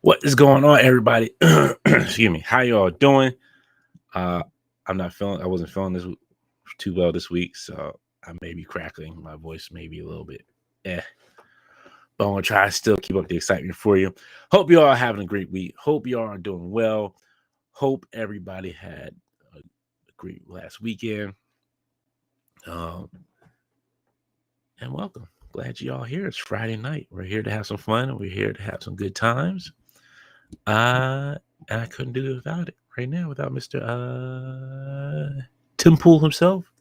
What is going on, everybody? Excuse me. How y'all doing? I wasn't feeling this too well this week, so I may be crackling. My voice may be a little bit but I'm gonna try to still keep up the excitement for you. Hope you all are having a great week. Hope you all are doing well. Hope everybody had a great last weekend. And welcome. Glad you all here. It's Friday night. We're here to have some fun. We're here to have some good times. And I couldn't do it without it right now, without Mr. Tim Pool himself.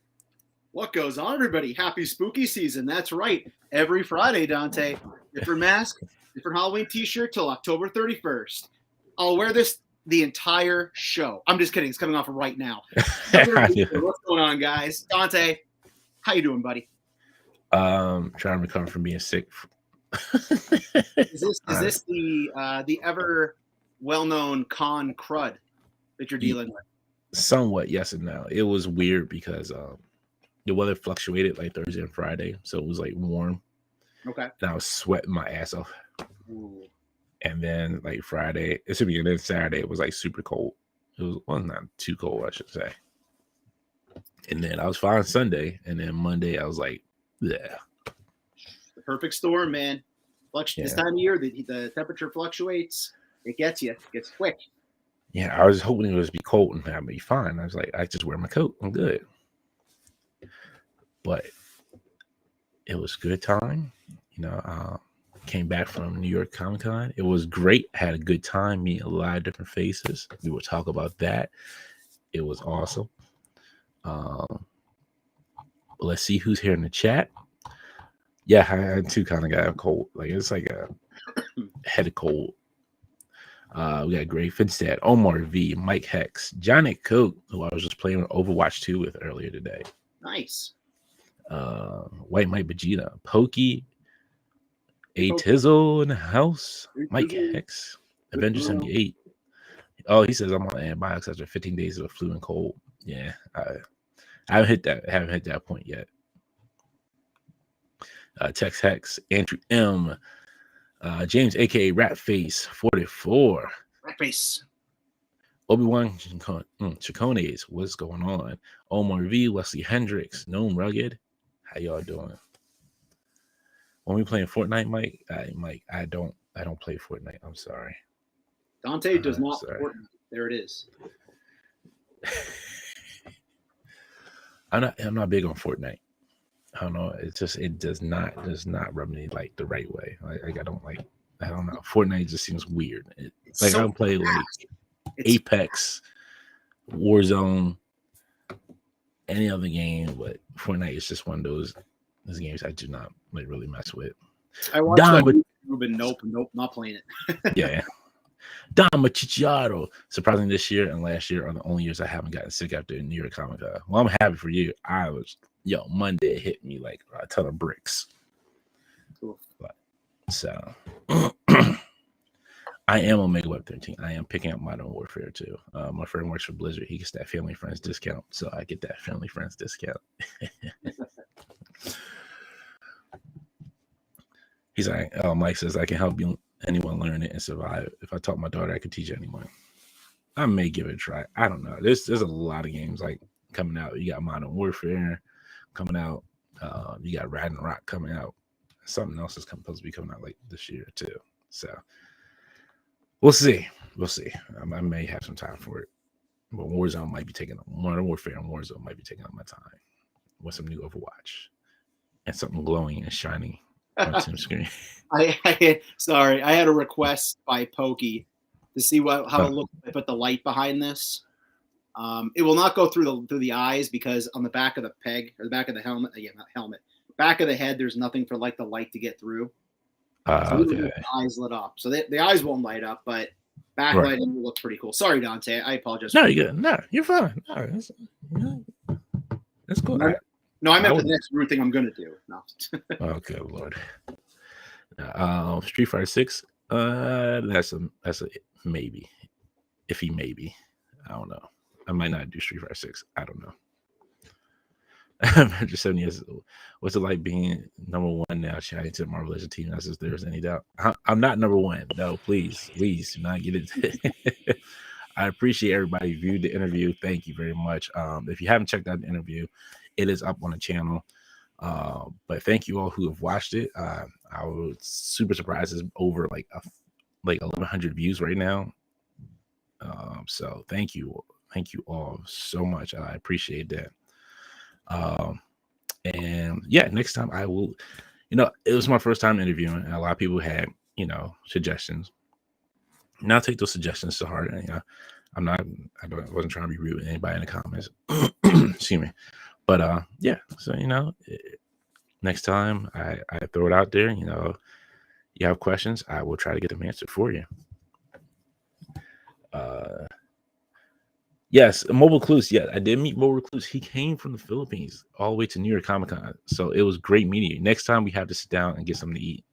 What goes on, everybody? Happy spooky season. That's right. Every Friday, Dante. Different mask, different Halloween t-shirt till October 31st. I'll wear this the entire show. I'm just kidding. It's coming off right now. What's going on, guys? Dante, how you doing, buddy? Trying to recover from being sick. Is this the ever well-known con crud that you're dealing with? Somewhat, yes and no. It was weird because the weather fluctuated like Thursday and Friday, so it was like warm. Okay. And I was sweating my ass off. Ooh. And then like Friday, and then Saturday, it was like super cold. It was not too cold, I should say. And then I was fine Sunday, and then Monday I was like, yeah. The perfect storm, man. This time of year, the temperature fluctuates. It gets you. It gets quick. Yeah, I was hoping it would be cold and I'd be fine. I was like, I just wear my coat. I'm good. But it was a good time. Came back from New York Comic Con. It was great. Had a good time meeting a lot of different faces. We will talk about that. It was awesome. Let's see who's here in the chat. Yeah, I too kind of got a cold. Like it's like a head of cold. We got Gray Finstead, Omar V, Mike Hex, Johnny Coke, who I was just playing with Overwatch 2 with earlier today. Nice. White Mike Vegeta, Pokey, A Tizzle in the house, Mike Hex, Avenger 78. Oh, he says I'm on antibiotics after 15 days of flu and cold. Yeah, I haven't hit that point yet. Tex Hex, Andrew M, James, aka Ratface 44. Ratface. Obi-Wan Chacones, what's going on? Omar V, Wesley Hendricks, Gnome Rugged. How y'all doing? When we playing Fortnite, Mike, I don't play Fortnite. I'm sorry. Dante does not. Fortnite. There it is. I'm not big on Fortnite. I don't know. It does not rub me like the right way. I don't know. Fortnite just seems weird. I don't play like Apex, Warzone, any other game, but Fortnite is just one of those games I do not like really mess with. I watched that Ruben. Nope, not playing it. Yeah. Don Machicciaro. Surprisingly, this year and last year are the only years I haven't gotten sick after New York Comic Con. Well, I'm happy for you. Monday hit me like a ton of bricks. Cool. So I am on Mega Web 13. I am picking up Modern Warfare too. My friend works for Blizzard. He gets that Family Friends discount, so I get that Family Friends discount. He's like, Mike says I can help anyone learn it and survive. If I taught my daughter, I could teach anyone. I may give it a try. I don't know. There's a lot of games like coming out. You got Modern Warfare coming out. You got Ragnarok coming out. Something else is supposed to be coming out like this year too. So we'll see. I may have some time for it. But Warzone might be taking up. Modern Warfare and Warzone might be taking up my time with some new Overwatch and something glowing and shiny on Tim's screen. I had a request by Pokey to see how it looks if I put the light behind this. It will not go through the eyes because on the back of the peg or the back of the helmet, back of the head, there's nothing for like the light to get through. Okay. The eyes lit up, so the eyes won't light up, but backlighting looks pretty cool. Sorry, Dante, I apologize. No, you're good. No, you're fine. No, that's cool. I meant the next rude thing I'm gonna do. No. Okay, Lord. Street Fighter 6. That's a maybe. Maybe. I don't know. I might not do Street Fighter 6. I don't know. After 7 years, what's it like being number one now? Shouting to the Marvel Legends team, as if there's any doubt. I'm not number one. No, please do not get it. I appreciate everybody who viewed the interview. Thank you very much. If you haven't checked out the interview, it is up on the channel. But thank you all who have watched it. I was super surprised. It's over like 1,100 views right now. So thank you all so much. I appreciate that. And yeah, next time I will. It was my first time interviewing, and a lot of people had suggestions. And I'll take those suggestions to heart. And, I wasn't trying to be rude with anybody in the comments. Excuse me. But yeah, so next time I throw it out there, you have questions, I will try to get them answered for you. Yes, Mobile Recluse. Yeah, I did meet Mobile Recluse. He came from the Philippines all the way to New York Comic Con. So it was great meeting you. Next time we have to sit down and get something to eat,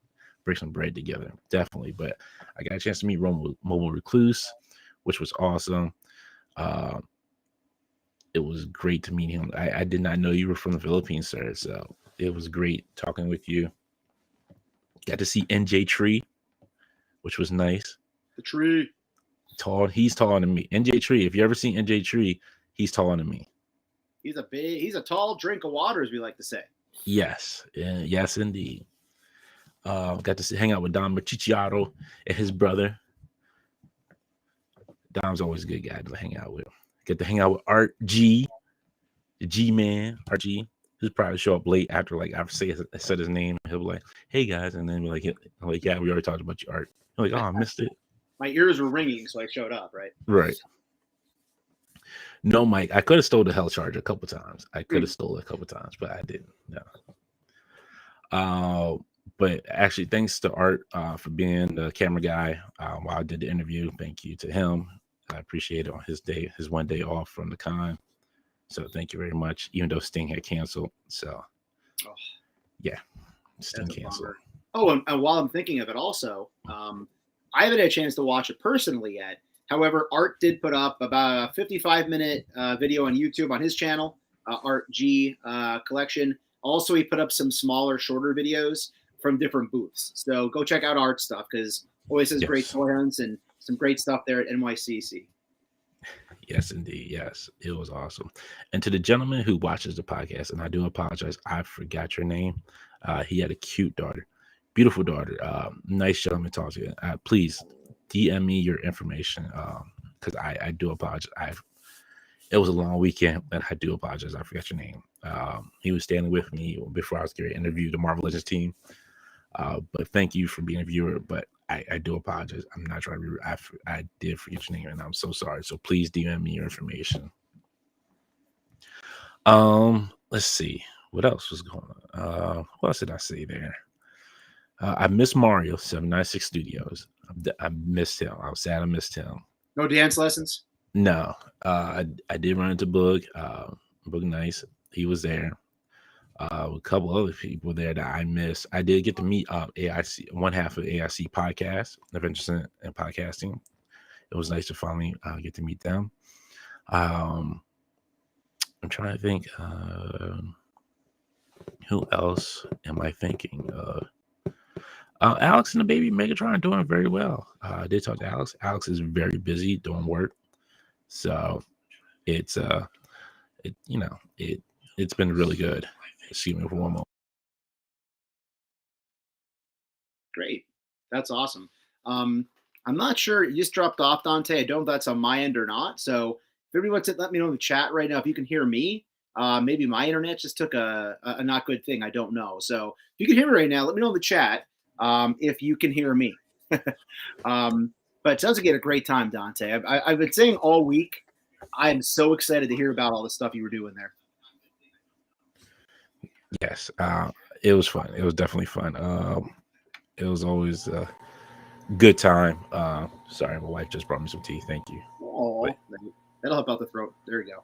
break some bread together. Definitely. But I got a chance to meet Mobile Recluse, which was awesome. It was great to meet him. I did not know you were from the Philippines, sir. So it was great talking with you. Got to see NJ Tree, which was nice. The tree. Tall. He's taller than me. NJ Tree. If you ever seen NJ Tree, he's taller than me. He's a tall drink of water, as we like to say. Yes. Yes, indeed. Got to hang out with Dom Machiciaro and his brother. Dom's always a good guy to hang out with. Get to hang out with Art G, the G man, Art G. He'll probably show up late after I said his name. He'll be like, "Hey guys," and then be like, "Yeah, we already talked about you, Art." I'm like, "Oh, I missed it." My ears were ringing, so I showed up, right? Right. No, Mike, I could have stole the hell charge a couple times. But I didn't. No. But actually, thanks to Art for being the camera guy while I did the interview. Thank you to him. I appreciate it on his 1 day off from the con. So thank you very much, even though Sting had canceled. So, yeah, Sting canceled. Oh, and while I'm thinking of it also, I haven't had a chance to watch it personally yet. However, Art did put up about a 55-minute video on YouTube on his channel, Art G Collection. Also, he put up some smaller, shorter videos from different booths. So go check out Art stuff because always has great toy hunts and some great stuff there at NYCC. Yes, indeed. Yes, it was awesome. And to the gentleman who watches the podcast, and I do apologize, I forgot your name. He had a cute daughter, beautiful daughter. Nice gentleman to talk to. Please DM me your information because I do apologize. It was a long weekend, and I do apologize. I forgot your name. He was standing with me before I was going to interview the Marvel Legends team. But thank you for being a viewer. But I do apologize. I'm not trying to be rude. I did forget your name, and I'm so sorry. So please DM me your information. Let's see what else was going on. What else did I say there? I missed Mario 796 Studios. I missed him. I was sad I missed him. No dance lessons? No. I did run into Boog. Boog Nice. He was there. A couple other people there that I missed. I did get to meet AIC, one half of AIC podcast, Adventures in Podcasting. It was nice to finally get to meet them. I'm trying to think. Who else am I thinking of? Alex and the baby Megatron are doing very well. I did talk to Alex. Alex is very busy doing work, so it's it's been really good. Excuse me for one moment. Great, that's awesome. I'm not sure. You just dropped off, Dante. I don't know if that's on my end or not. So if everybody wants to let me know in the chat right now if you can hear me. Maybe my internet just took a not good thing. I don't know. So if you can hear me right now, let me know in the chat if you can hear me. But it sounds like you had a great time, Dante. I've been saying all week, I am so excited to hear about all the stuff you were doing there. Yes, it was fun. It was definitely fun. It was always a good time. Sorry, my wife just brought me some tea. Thank you. Oh, that'll help out the throat. There you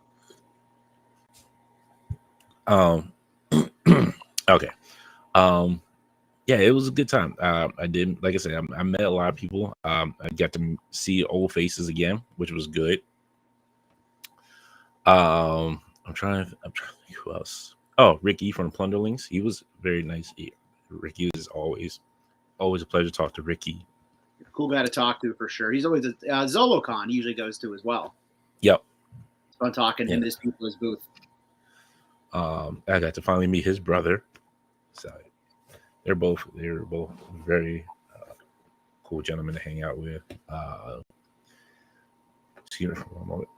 go. Okay. Yeah, it was a good time. I did, like I said, I met a lot of people. I got to see old faces again, which was good. I'm trying to think who else. Oh, Ricky from the Plunderlings. He was very nice. Ricky is always a pleasure to talk to Ricky. Cool guy to talk to for sure. He's always a ZoloCon. He usually goes to as well. Yep. It's fun talking to him. His people, his booth. I got to finally meet his brother. So they were both very cool gentlemen to hang out with. Excuse me for one moment.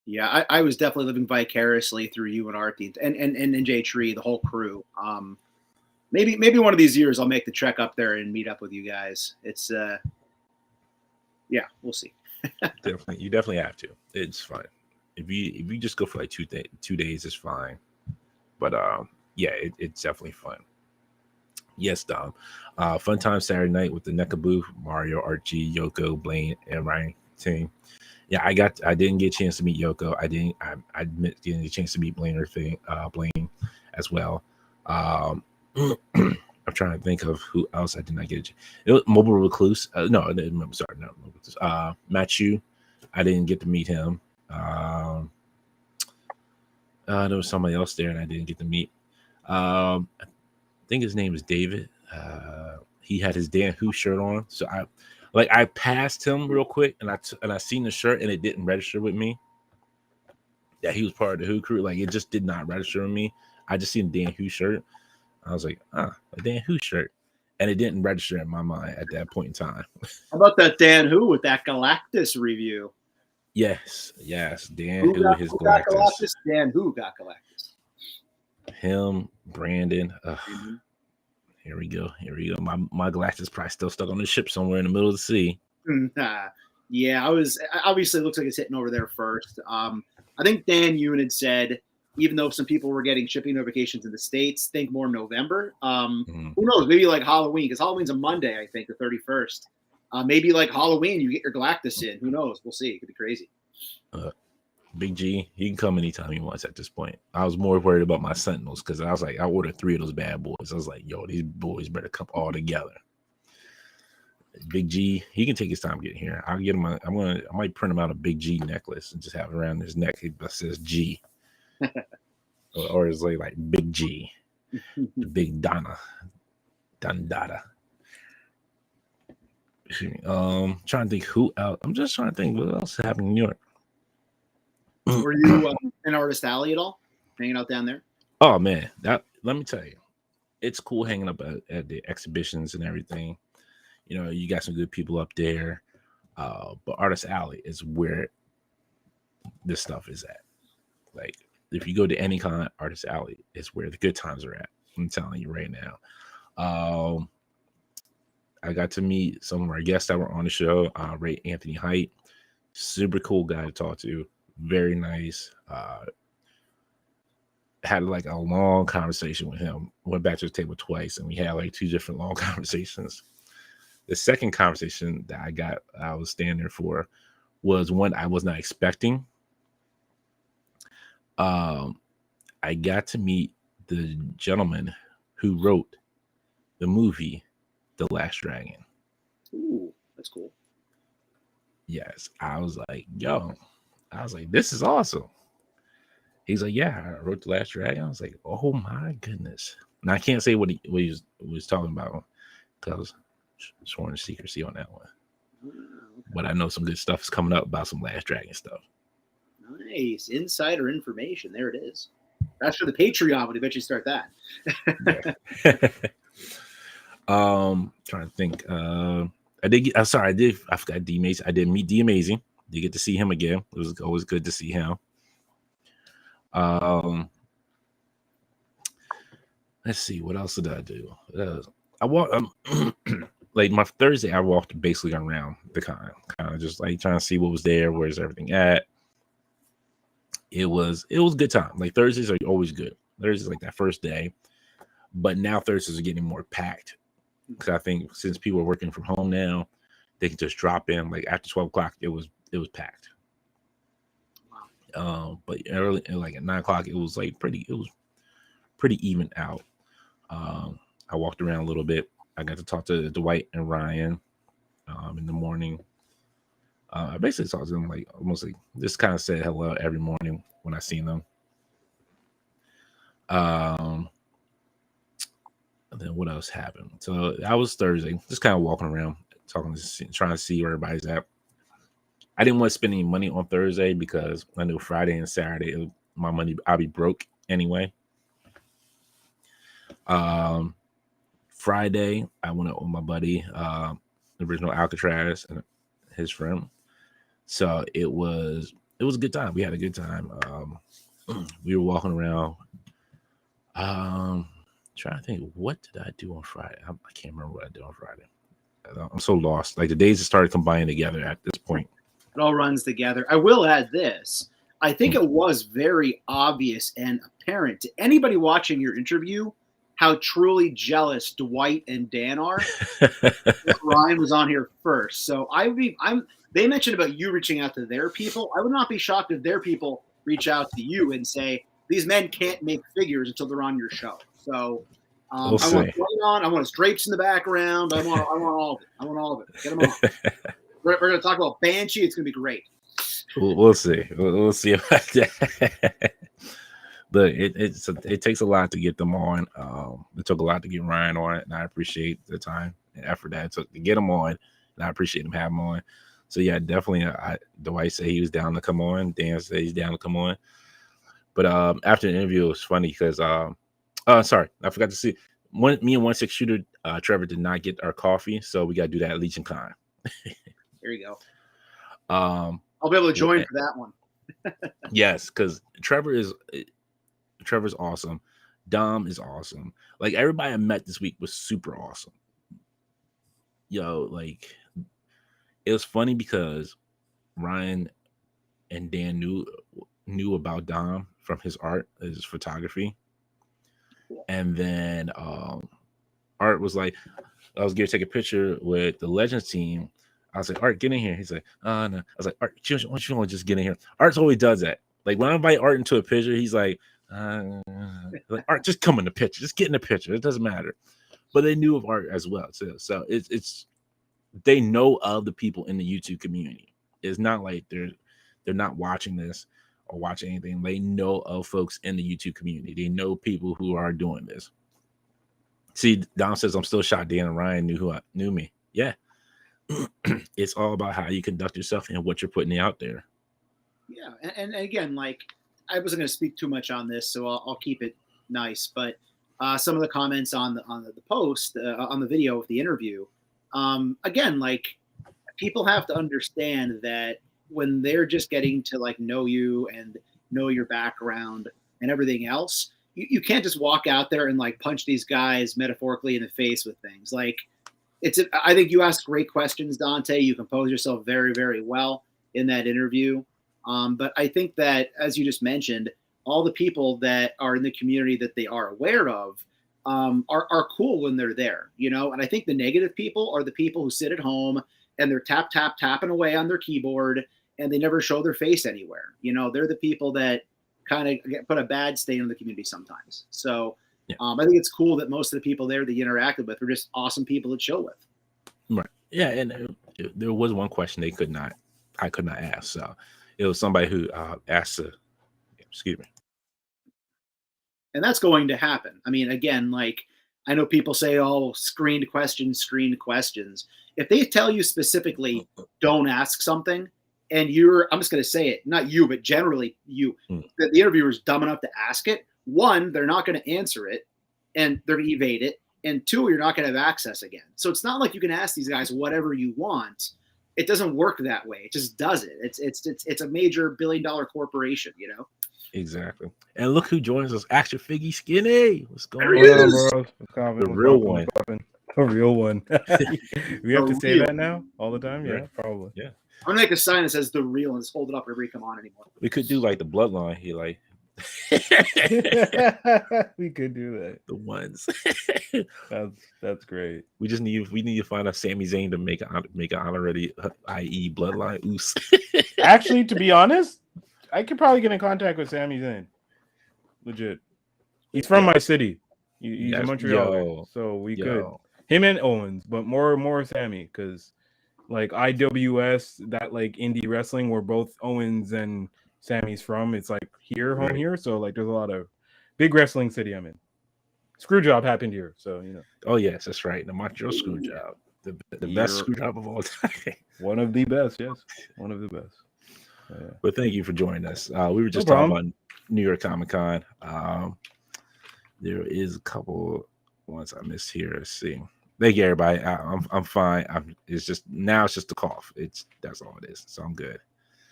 Yeah, I was definitely living vicariously through you and Artie and J Tree, the whole crew. Maybe one of these years I'll make the trek up there and meet up with you guys. It's yeah, we'll see. Definitely, you definitely have to. It's fun. If you just go for like 2 days, it's fine. But yeah, it's definitely fun. Yes, Dom. Fun time Saturday night with the NECA booth, Mario, Archie, Yoko, Blaine, and Ryan team. Yeah, I didn't get a chance to meet Yoko. I didn't get a chance to meet Blaine as well. I'm trying to think of who else I did not get. It was Mobile Recluse. No, I'm sorry, no. Matthew, I didn't get to meet him. There was somebody else there, and I didn't get to meet. I think his name is David. He had his Dan Who shirt on, so I passed him real quick, and I seen the shirt, and it didn't register with me that he was part of the Who crew. Like, it just did not register with me. I just seen the Dan Who shirt. I was like, a Dan Who shirt, and it didn't register in my mind at that point in time. How about that Dan Who with that Galactus review? Yes, Dan Who his Galactus. Dan Who got Galactus. Him, Brandon. Here we go. My Galactus probably still stuck on the ship somewhere in the middle of the sea. Yeah, obviously it looks like it's hitting over there first. I think Dan Yoon had said, even though some people were getting shipping notifications in the States, think more November. Who knows? Maybe like Halloween, because Halloween's a Monday, I think, the 31st. Maybe like Halloween, you get your Galactus in. Who knows? We'll see. It could be crazy. Big G, he can come anytime he wants at this point. I was more worried about my Sentinels because I was like, I ordered 3 of those bad boys. I was like, yo, these boys better come all together. Big G, he can take his time getting here. I'll get him. I might print him out a Big G necklace and just have it around his neck that says G, or it's like Big G, Big Donna, Dada. Trying to think who else. I'm just trying to think what else happened in New York. Were you in Artist Alley at all? Hanging out down there? Oh man, let me tell you, it's cool hanging up at the exhibitions and everything. You know, you got some good people up there. But Artist Alley is where this stuff is at. Like, if you go to any kind of Artist Alley, it's where the good times are at. I'm telling you right now. I got to meet some of our guests that were on the show. Ray Anthony Height, super cool guy to talk to. Very nice. Had like a long conversation with him. Went back to the table twice, and we had like 2 different long conversations. The second conversation that I was standing there for, was one I was not expecting. I got to meet the gentleman who wrote the movie The Last Dragon. Ooh, that's cool. Yes, I was like, this is awesome. He's like, yeah, I wrote The Last Dragon. I was like, oh my goodness. And I can't say what he was talking about because sworn to secrecy on that one. Okay. But I know some good stuff is coming up about some Last Dragon stuff. Nice. Insider information. There it is. That's for the Patreon. Would eventually start that. Trying to think. I forgot D Amazing. I did meet D Amazing. Did get to see him again. It was always good to see him. Let's see, what else did I do? I walked like my Thursday. I walked basically around the kind of just like trying to see what was there, where's everything at. It was a good time. Like, Thursdays are always good. Thursdays like that first day, but now Thursdays are getting more packed because I think since people are working from home now, they can just drop in. Like after 12 o'clock, it was packed. But early, like at 9 o'clock, it was pretty even out. I walked around a little bit. I got to talk to Dwight and Ryan in the morning. I basically talked to them like almost like just kind of said hello every morning when I seen them. Um, and then what else happened? So that was Thursday. Just kind of walking around, trying to see where everybody's at. I didn't want to spend any money on Thursday because I knew Friday and Saturday my money I'll be broke anyway. Friday I went out with my buddy, the original Alcatraz and his friend. So it was a good time. We had a good time. We were walking around. Trying to think, what did I do on Friday? I can't remember what I did on Friday. I'm so lost. Like the days have started combining together at this point. It all runs together. I will add this. I think it was very obvious and apparent to anybody watching your interview how truly jealous Dwight and Dan are. Ryan was on here first. So they mentioned about you reaching out to their people. I would not be shocked if their people reach out to you and say, these men can't make figures until they're on your show. So I want Dwight on. I want his drapes in the background. I want all of it. I want all of it. Get them on. We're going to talk about Banshee. It's going to be great. We'll see. We'll see about that. But it takes a lot to get them on. It took a lot to get Ryan on it, and I appreciate the time and effort that it took to get him on, and I appreciate him having him on. So yeah, definitely. Dwight said he was down to come on. Dan said he's down to come on. But after the interview, it was funny because sorry, I forgot to see. Me and 16 Shooter, Trevor did not get our coffee, so we got to do that at Legion Con. There you go. I'll be able to join for that one. Yes, because Trevor's awesome. Dom is awesome. Like everybody I met this week was super awesome. Yo, like it was funny because Ryan and Dan knew about Dom from his art, his photography. And then Art was like, I was going to take a picture with the Legends team. I was like, Art, get in here. He's like, no. I was like, Art, why don't you want to just get in here? Art always does that. Like when I invite Art into a picture, he's like Art, just come in the picture. Just get in the picture. It doesn't matter. But they knew of Art as well too. So it's they know of the people in the YouTube community. It's not like they're not watching this or watching anything. They know of folks in the YouTube community. They know people who are doing this. See, Dom says I'm still shocked Dan and Ryan knew me. Yeah. It's all about how you conduct yourself and what you're putting out there. Yeah, and again, like I wasn't going to speak too much on this, so I'll keep it nice. But some of the comments on the post on the video of the interview, again, like people have to understand that when they're just getting to like know you and know your background and everything else, you can't just walk out there and like punch these guys metaphorically in the face with things like. I think you asked great questions, Dante. You compose yourself very, very well in that interview. But I think that, as you just mentioned, all the people that are in the community that they are aware of are cool when they're there, you know? And I think the negative people are the people who sit at home and they're tapping away on their keyboard and they never show their face anywhere. You know, they're the people that kind of put a bad stain on the community sometimes. So yeah. I think it's cool that most of the people there that you interacted with were just awesome people to chill with. Right. Yeah, and there was one question I could not ask. So it was somebody who asked excuse me. And that's going to happen. I mean, again, like I know people say, "Oh, screened questions." If they tell you specifically, don't ask something, and I'm just going to say it, not you, but generally you, that the interviewer is dumb enough to ask it. One, they're not going to answer it and they're going to evade it. And two, you're not going to have access again. So it's not like you can ask these guys whatever you want. It doesn't work that way. It just does it. It's a major $1 billion corporation, you know? Exactly. And look who joins us. Action Figgy Skinny. What's going on? The real one. The real one. We have to say that now all the time? Yeah, probably. Yeah. I'm going to make a sign that says the real and just hold it up whenever you come on anymore. We could do like the bloodline here, like we could do that. The ones. That's great. We need to find a Sami Zayn to make an honorary, i.e. bloodline. Oos. Actually, to be honest, I could probably get in contact with Sami Zayn. Legit. He's from my city. He's in Montreal, so we could. Him and Owens, but more Sammy, because like IWS, that like indie wrestling where both Owens and Sammy's from, it's like home here. So like there's a lot of Big wrestling city I'm in. Screwjob happened here, so you know. Oh yes, that's right. The Montreal screw job, the best screw job of all time. One of the best, yes, one of the best. Yeah. But thank you for joining us. We were just talking about New York Comic Con. There is a couple ones I missed here. Let's see. Thank you, everybody. I'm fine. It's just a cough. That's all it is. So I'm good.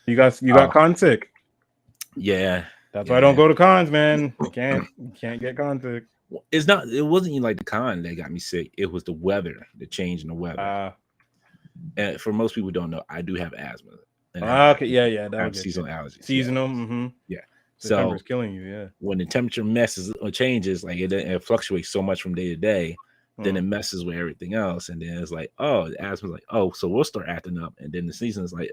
You got con sick. Yeah. That's why I don't go to cons, man. You can't get con sick. It wasn't even like the con that got me sick. It was the weather, the change in the weather. And for most people who don't know, I do have asthma. Okay, yeah. I have seasonal allergies. Seasonal, yeah. Mm-hmm. Yeah. September's killing you, yeah. When the temperature messes or changes, like it fluctuates so much from day to day, then it messes with everything else. And then it's like, oh, the asthma's like, oh, so we'll start acting up. And then the season is like,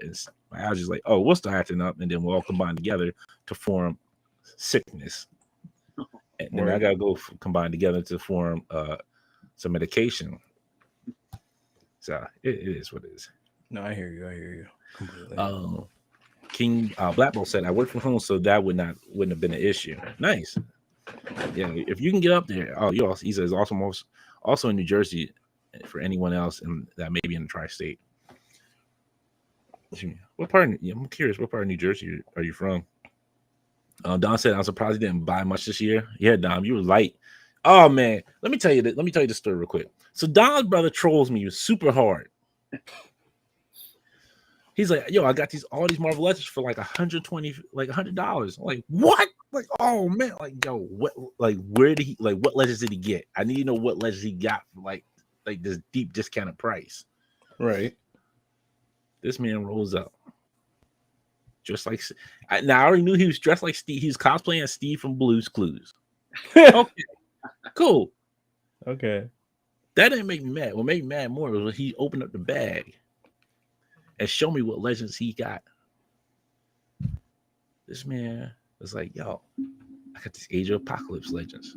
my allergies like, oh, we'll start acting up. And then we'll all combine together to form sickness. And then I gotta go combine together to form some medication. So it is what it is. No, I hear you completely. King Black Bolt said, I work from home, so that wouldn't have been an issue. Nice. Yeah, if you can get up there. Oh, he says also in New Jersey for anyone else that may be in the tri-state. What part? I'm curious. What part of New Jersey are you from? Don said, I'm surprised he didn't buy much this year. Yeah, Dom, you were light. Oh man, let me tell you the story real quick. So Don's brother trolls me super hard. He's like, yo, I got all these Marvel Legends for like $120, like $100. I'm like, what? Like, oh man, like, yo, what? Like, where did what Legends did he get? I need to know what Legends he got for like this deep discounted price. Right. This man rolls up. Just like now, I already knew he was dressed like Steve. He was cosplaying as Steve from Blue's Clues. Okay, cool. Okay, that didn't make me mad. What made me mad more was when he opened up the bag and showed me what Legends he got. This man was like, "Yo, I got this Age of Apocalypse Legends."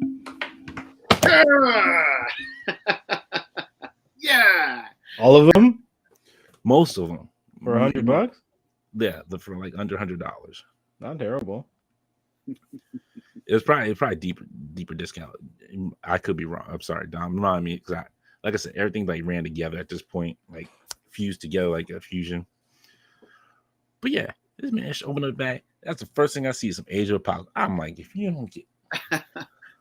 Yeah, all of them, most of them for $100. Yeah, for like under $100. Not terrible. It was probably deeper discount. I could be wrong. I'm sorry, Dom. Remind me, because like I said, everything like ran together at this point, like fused together like a fusion. But yeah, this man opened up the bag. That's the first thing I see is some Age of Apocalypse. I'm like, if you don't get, I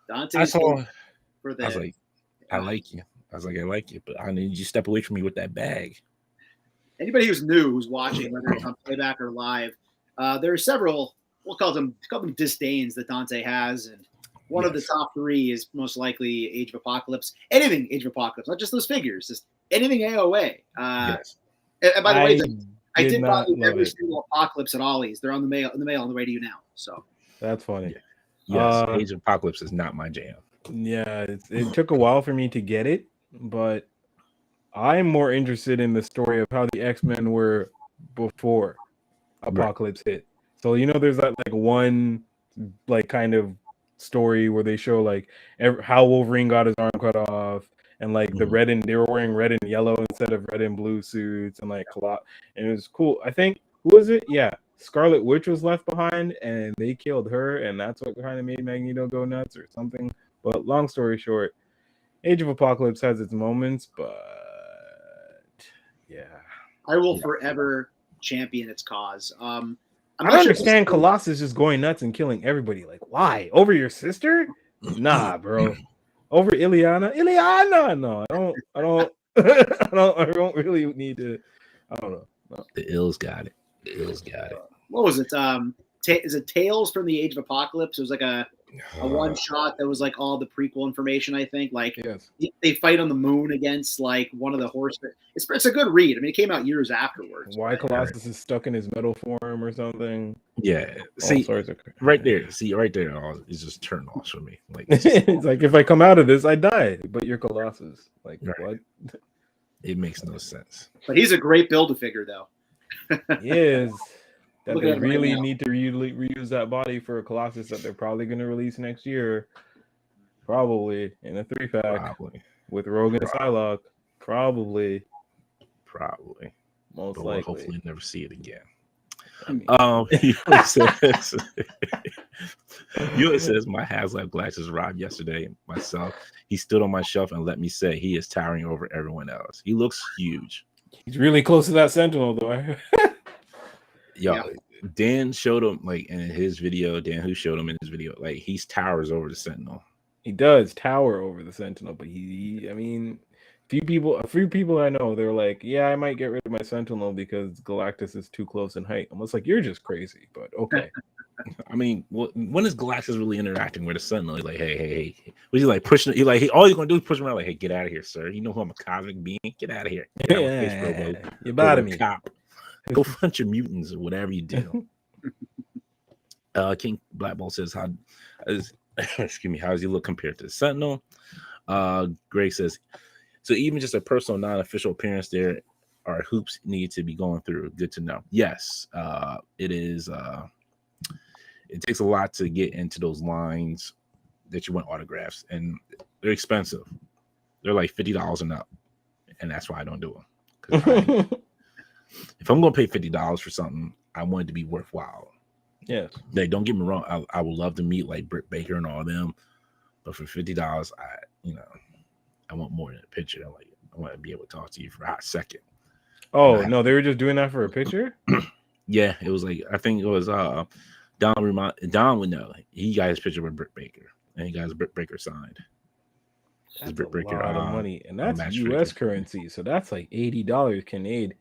was like, I like you. I was like, I like you, but I need you to step away from me with that bag. Anybody who's new, who's watching, whether it's on playback or live, there are several, we'll call them disdains that Dante has, and one of the top three is most likely Age of Apocalypse. Anything Age of Apocalypse, not just those figures, just anything AOA. Yes. And by the way, I did buy every single Apocalypse at Ollie's. They're on the mail on the way to you now. So that's funny. Yes, Age of Apocalypse is not my jam. Yeah, it took a while for me to get it, but I'm more interested in the story of how the X-Men were before Apocalypse hit. So there's that like one like kind of story where they show like how Wolverine got his arm cut off, and like they were wearing red and yellow instead of red and blue suits, and like and it was cool. I think who was it? Yeah, Scarlet Witch was left behind, and they killed her, and that's what kind of made Magneto go nuts or something. But long story short, Age of Apocalypse has its moments, but yeah, I will forever champion its cause. I don't understand Colossus just going nuts and killing everybody. Like, why? Over your sister? Nah, bro. Over Ileana? No, I don't I don't really need to. I don't know. No. The Ills got it. What was it? Is it Tales from the Age of Apocalypse? It was like a one shot that was like all the prequel information, I think. Like they fight on the moon against like one of the horsemen. It's a good read. I mean, it came out years afterwards. Why Colossus is stuck in his metal form or something? Yeah. See, right there. It's just turn off for me. Like it's like if I come out of this, I die. But you're Colossus. Like what? It makes no sense. But he's a great Build-A-Figure, though. He is. That they really need to reuse that body for a Colossus that they're probably going to release next year. Probably in a 3-pack with Rogue and Psylocke. Probably. Most likely. Hopefully never see it again. He says my Hazlight glasses arrived yesterday. Myself, he stood on my shelf and let me say he is towering over everyone else. He looks huge. He's really close to that Sentinel, though. Dan showed him like in his video. Dan, who showed him in his video, like he's towers over the Sentinel. He does tower over the Sentinel, but I mean, a few people I know, they're like, yeah, I might get rid of my Sentinel because Galactus is too close in height. Almost like you're just crazy, but okay. I mean, when is Galactus really interacting with a Sentinel? He's like, hey. Was he like pushing? All he's gonna do is push him out. Like, hey, get out of here, sir. You know who I'm a cosmic being. Get out of here. Get out of my face, Robo. You're bothering me. Cop. Go punch your mutants or whatever you do. King Black Ball says, excuse me, how does he look compared to the Sentinel? Greg says, so even just a personal non-official appearance, there are hoops need to be going through. Good to know. Yes, it is. It takes a lot to get into those lines that you want autographs, and they're expensive. They're like $50 and up, and that's why I don't do them. If I'm going to pay $50 for something, I want it to be worthwhile. Yes. Like, don't get me wrong. I would love to meet like Britt Baker and all them, but for $50, I want more than a picture. Like, I want to be able to talk to you for a hot second. Oh no, they were just doing that for a picture. Yeah, it was like I think it was Don would know. He got his picture with Britt Baker, and he got his Britt Baker signed. That's Britt Baker, a lot of money, and that's U.S. currency, so that's like $80 Canadian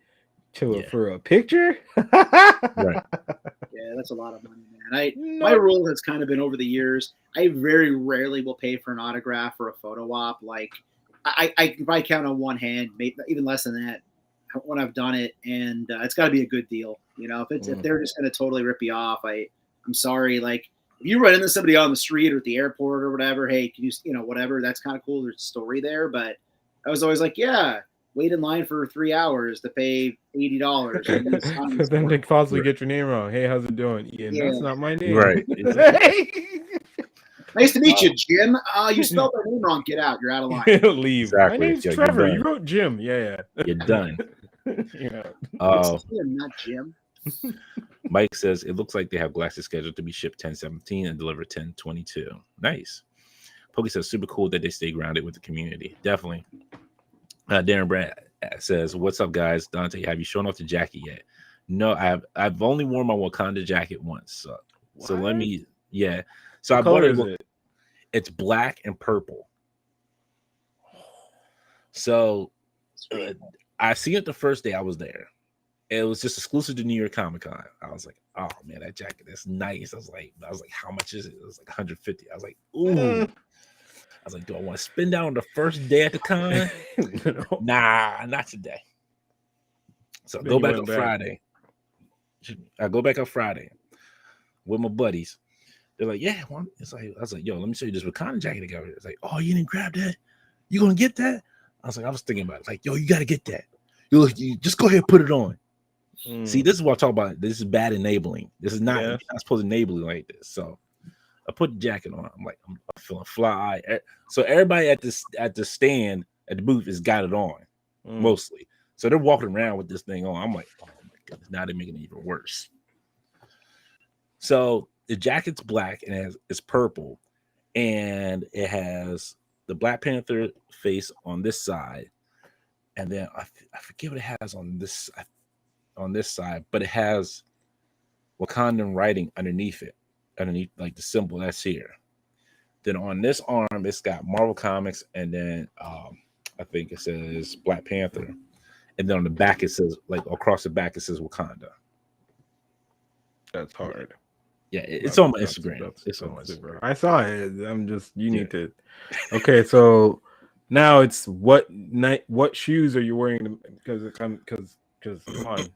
for a picture. Right. Yeah, that's a lot of money, man. My rule has kind of been over the years. I very rarely will pay for an autograph or a photo op. Like I can probably count on one hand, maybe even less than that, when I've done it, and it's got to be a good deal. You know, if they're just going to totally rip you off, I'm sorry. Like if you run into somebody on the street or at the airport or whatever, hey, can you whatever? That's kind of cool. There's a story there, but I was always like, yeah. Wait in line for 3 hours to pay $80. So then they possibly get your name wrong. Hey, how's it doing? Ian, that's not my name. Right. Nice to meet you, Jim. You spelled my name wrong. Get out. You're out of line. Leave. Exactly. My name's Trevor. You wrote Jim. Yeah. You're done. It's Jim, not Jim. Mike says it looks like they have glasses scheduled to be shipped 10/17 and delivered 10/22. Nice. Pokey says super cool that they stay grounded with the community. Definitely. Darren Brad says, "What's up, guys? Dante, have you shown off the jacket yet?" No, I've only worn my Wakanda jacket once. So let me, yeah. So what I bought it. It's black and purple. So I seen it the first day I was there. It was just exclusive to New York Comic Con. I was like, oh man, that jacket, that's nice. I was like, how much is it? It was like 150. I was like, ooh. I was like, do I want to spend that on the first day at the con? Nah, not today. So I go back on Friday. I go back on Friday with my buddies. They're like, yeah. It's like, I was like, yo, let me show you this Wakanda jacket I got here. It's like, oh, you didn't grab that? You gonna get that? I was like, I was thinking about it. Like, yo, you gotta get that. You just go ahead and put it on. See, this is what I talk about. This is bad enabling. This is not, you're not supposed to enable it like this. So I put the jacket on. I'm like, I'm feeling fly. So everybody at the stand at the booth has got it on, mostly. So they're walking around with this thing on. I'm like, oh my goodness, now they're making it even worse. So the jacket's black and it's purple, and it has the Black Panther face on this side, and then I forget what it has on this side, but it has Wakandan writing underneath like the symbol that's here. Then on this arm, it's got Marvel Comics, and then I think it says Black Panther, and then on the back it says, like across the back, it says Wakanda. That's hard. Yeah, it's on my Instagram. It's on my Instagram. I saw it. I'm just need to. Okay, so now it's what shoes are you wearing? Because come on,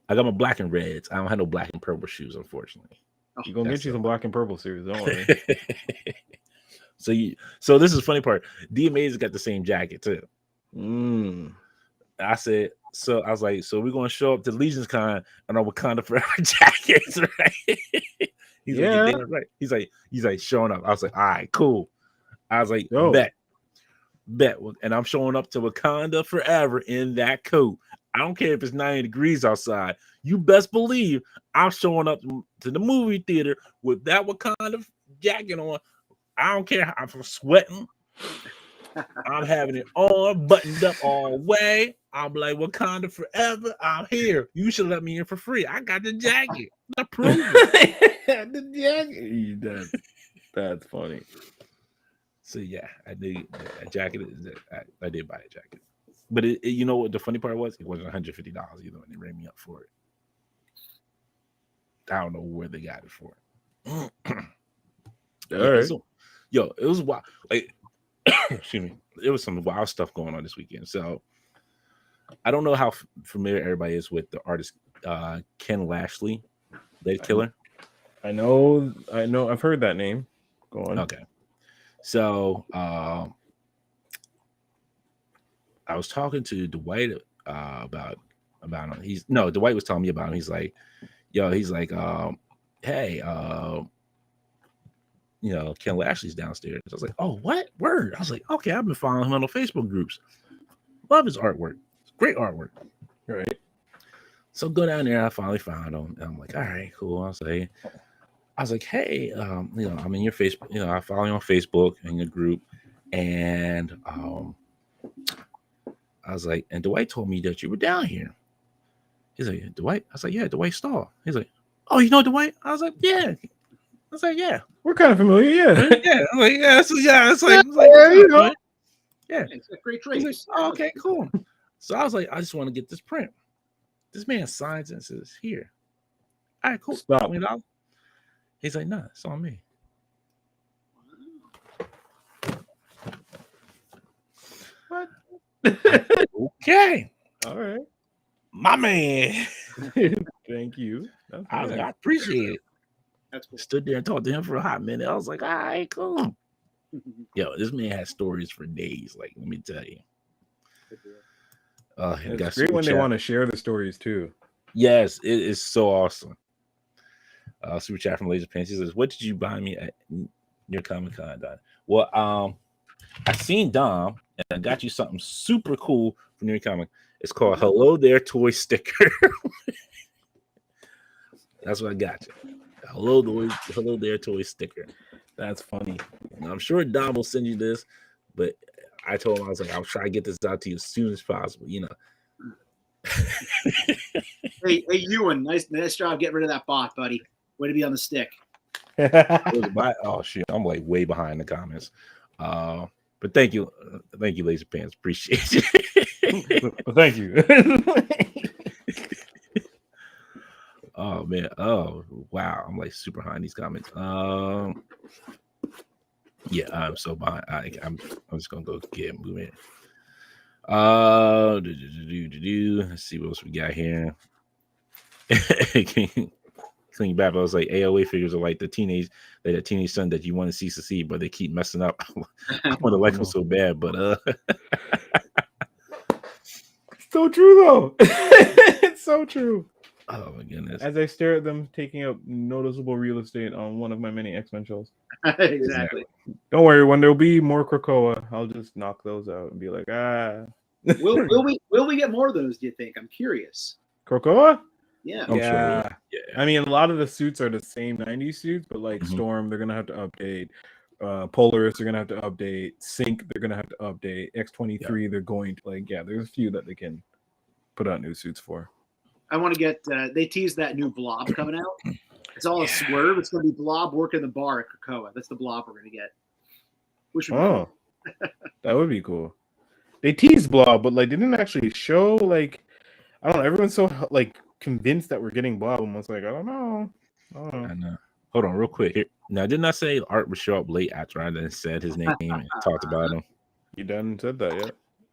I got my black and reds. I don't have no black and purple shoes, unfortunately. You're gonna get you some black and purple shoes, don't worry. So this is the funny part. DMA's got the same jacket too. I was like, so we're gonna show up to Legion's Con on our Wakanda Forever jackets, right? He's like, yeah, right. He's like showing up. I was like, all right, cool. I was like, bet. And I'm showing up to Wakanda Forever in that coat. I don't care if it's 90 degrees outside. You best believe I'm showing up to the movie theater with that Wakanda jacket on. I don't care if I'm sweating. I'm having it on, buttoned up all the way. I'm like, Wakanda forever. I'm here. You should let me in for free. I got the jacket. I prove it. The jacket. That's funny. So yeah, I did a jacket. I did buy a jacket, but you know what the funny part was? It wasn't $150 either when they rang me up for it. I don't know where they got it for. All right. So, yo, it was wild. Like, excuse me, there was some wild stuff going on this weekend. So I don't know how familiar everybody is with the artist Ken Lashley, Lady Killer. I know. I've heard that name. Go on. Okay. So I was talking to Dwight about him. Dwight was telling me about him. He's like, hey, Ken Lashley's downstairs. I was like, oh, what? Word. I was like, okay, I've been following him on the Facebook groups. Love his artwork. Great artwork. Right. So go down there. I finally found him. And I'm like, all right, cool. I was like, hey, I'm in your Facebook, I follow you on Facebook in your group. And I was like, and Dwight told me that you were down here. He's like, Dwight? I was like, yeah, Dwight Stahl. He's like, oh, you know Dwight? I was like, yeah. I was like, yeah. We're kind of familiar, yeah. Yeah. I'm like, yeah. So yeah, it's like yeah. It's a great trace. Like, oh, okay, cool. So I was like, I just want to get this print. This man signs and says, here. All right, cool. Stop. $20. He's like, nah, it's on me. What? Okay. All right. My man. Thank you. I appreciate it. That's cool. Stood there and talked to him for a hot minute. I was like, all right, cool. Yo, this man has stories for days. Like, let me tell you. It's great when they want to share the stories too. Yes, it is so awesome. Super chat from Laser Pants. He says, what did you buy me at your Comic-Con, Don? Well, I seen Dom and I got you something super cool from your comic. It's called Hello There Toy Sticker. That's what I got you. Hello There Toy Sticker. That's funny. Now, I'm sure Dom will send you this, but I told him, I was like, I'll try to get this out to you as soon as possible, Hey, Ewan, nice job getting rid of that bot, buddy. Way to be on the stick. Oh shit, I'm like way behind the comments. But thank you, Laser Pants. Appreciate it. Well, thank you. Oh man. Oh wow. I'm like super high in these comments. Yeah, I'm so behind. I'm just gonna go get moving. Let's see what else we got here. Clean Babble was like AOA figures are like the teenage son that you want to see, but they keep messing up. I want to like them so bad, but so true though. It's so true. Oh my goodness. As I stare at them taking up noticeable real estate on one of my many X-Men shows. Exactly. Don't worry, when there'll be more Krakoa, I'll just knock those out and be like, Will we get more of those, do you think? I'm curious. Krakoa? Yeah. Yeah. Sure. Yeah. I mean, a lot of the suits are the same 90s suits, but like Storm, they're gonna have to update. Polaris, they're gonna have to update. Sync, they're gonna have to update. X-23, they're going to there's a few that they can put out new suits for. I want to get they teased that new Blob coming out. It's all a swerve. It's gonna be Blob working the bar at Krakoa. That's the Blob we're gonna get. Which would be cool. That would be cool. They teased Blob, but they didn't actually show I don't know, everyone's so convinced that we're getting Blob. Almost I don't know. I know. Hold on, real quick here. Now, didn't I say Art would show up late after I then said his name and talked about him? You done said that yet?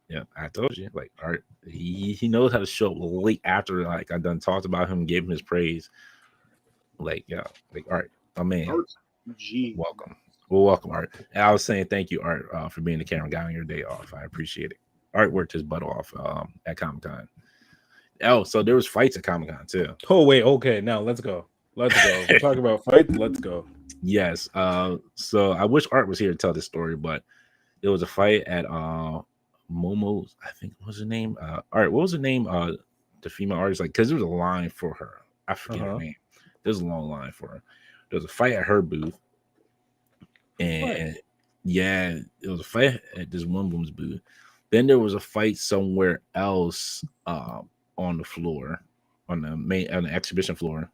Yeah, I told you. Art, he knows how to show up late after I done talked about him, gave him his praise. Art, my man. Welcome. Well, welcome, Art. And I was saying thank you, Art, for being the camera guy on your day off. I appreciate it. Art worked his butt off at Comic-Con. Oh, so there was fights at Comic-Con too. Oh, wait, okay, now let's go. We'll talk about fights. Let's go. Yes. So I wish Art was here to tell this story, but there was a fight at Momo's. I think what was the name? Art. What was the name? the female artist, like, because there was a line for her. I forget her name. There's a long line for her. There was a fight at her booth, and yeah, it was a fight at this one woman's booth. Then there was a fight somewhere else on the floor, on the exhibition floor.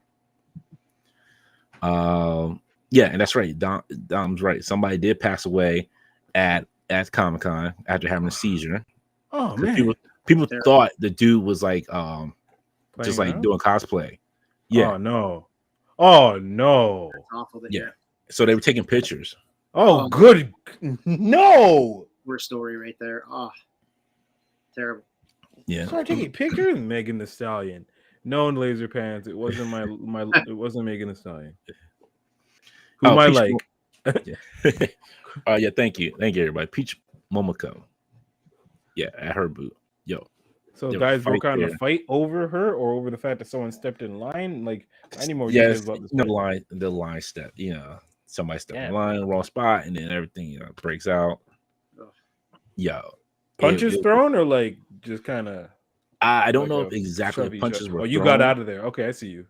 Yeah, and that's right. Dom's right. Somebody did pass away at Comic-Con after having a seizure. Oh man. People thought the dude was like just like around? doing cosplay. Yeah. Oh no. Oh no. That's awful. Yeah. So they were taking pictures. Oh, good. No. Worst story right there. Oh, terrible. Yeah. Started taking pictures. Megan Thee Stallion. No, Laser Pants. It wasn't my. It wasn't Megan Thee Stallion. Who am I like? Yeah. Yeah. Thank you, everybody. Peach Momoko. Yeah, at her booth. Yo. So guys broke out in a fight over her, or over the fact that someone stepped in line. Like, I need more details about this. The line step. You know, somebody stepped in line, wrong spot, and then everything breaks out. Yo. Punches thrown, or like just kind of. I don't know if exactly the punches were. Oh, you thrown. got out of there. Okay, I see you.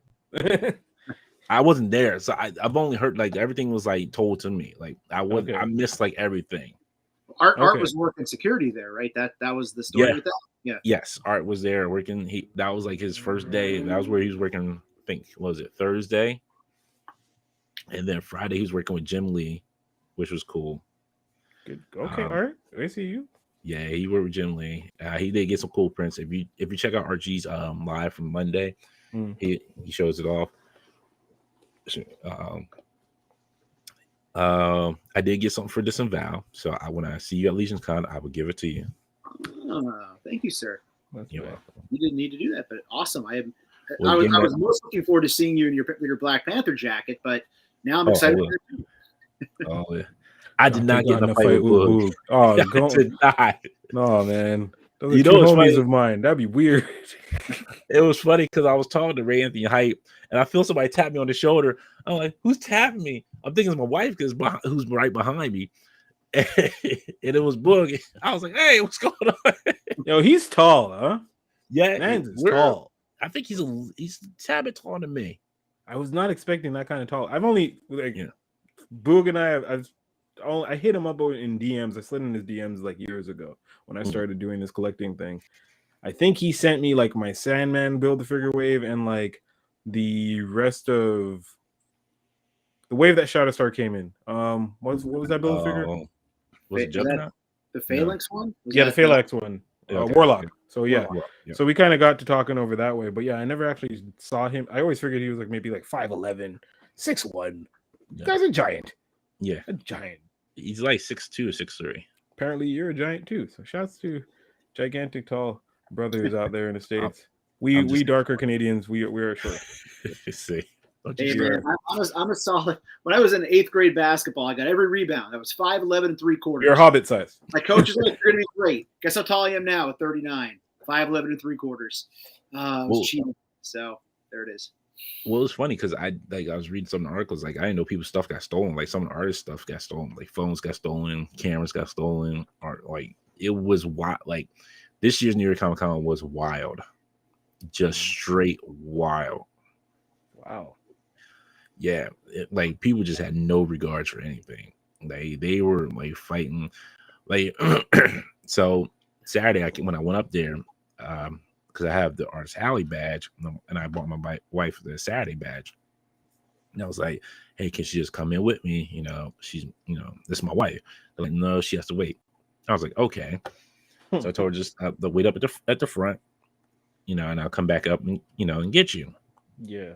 I wasn't there, so I've only heard like everything was like told to me. Like I missed like everything. Art was working security there, right? That was the story with that. Yeah. Yes, Art was there working. That was like his first day. That was where he was working. I think was it Thursday, and then Friday he was working with Jim Lee, which was cool. Good. Okay, Art. I see you. Yeah, he worked with Jim Lee. He did get some cool prints. If you check out RG's live from Monday, he shows it off. I did get something for Disavow, so when I see you at Legion's Con, I will give it to you. Thank you, sir. You're welcome. You didn't need to do that, but awesome. I was most looking forward to seeing you in your Black Panther jacket, but now I'm excited. Oh yeah. I did not get in a fight with Boog. Oh, I did not. No, man. Those are two homies of mine. That'd be weird. It was funny because I was talking to Ray Anthony Hype, and I feel somebody tap me on the shoulder. I'm like, who's tapping me? I'm thinking it's my wife because who's right behind me. And it was Boog. I was like, hey, what's going on? Yo, he's tall, huh? Yeah, man's tall. I think he's a tad bit taller than me. I was not expecting that kind of tall. I've only Boog and I hit him up in DMs. I slid in his DMs like years ago when I started doing this collecting thing. I think he sent me like my Sandman Build-A-Figure wave and like the rest of the wave that Shatterstar came in. What was that Build-A-Figure? Was it Juggernaut? The Phalanx one? Yeah, the Phalanx one. Okay. Warlock. So yeah. Yeah. So we kind of got to talking over that way. But yeah, I never actually saw him. I always figured he was like maybe like 5'11", 6'1". Yeah. Guy's a giant. Yeah. A giant. He's like 6'2" or 6'3". Apparently you're a giant too. So shouts to gigantic tall brothers out there in the States. We darker Canadians, we're short. See. Hey, man, I'm a solid. When I was in 8th grade basketball, I got every rebound. I was 5'11" and 3/4. You're Hobbit size. My coach is like, you're gonna be great. Guess how tall I am now at 39. 5'11" and 3/4. I was cheating. So there it is. Well, it's funny because I was reading some articles. Like I didn't know people's stuff got stolen. Like some of the artist stuff got stolen. Like phones got stolen, cameras got stolen. Or like it was wild. Like this year's New York Comic Con was wild, just straight wild. Wow. Yeah, like people just had no regards for anything. They were like fighting. Like so Saturday, when I went up there, because I have the Artist Alley badge, and I bought my wife the Saturday badge. And I was like, hey, can she just come in with me? You know, she's, this is my wife. They're like, no, she has to wait. I was like, okay. So I told her just wait up at the front, and I'll come back up and, and get you. Yeah.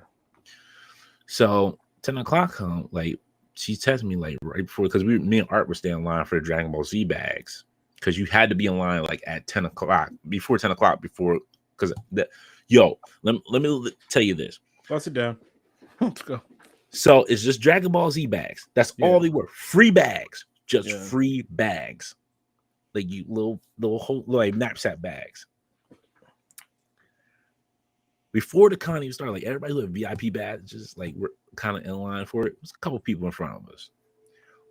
So 10 o'clock, like she texted me like right before, because me and Art were staying in line for the Dragon Ball Z bags, because you had to be in line like at 10 o'clock, before 10 o'clock, because let me tell you this. Bust it down. Let's go. So it's just Dragon Ball Z bags. That's all they were. Free bags. Just free bags. Like you little whole like knapsack bags. Before the con even started, like everybody who had VIP badges, like we're kind of in line for it. There's a couple people in front of us.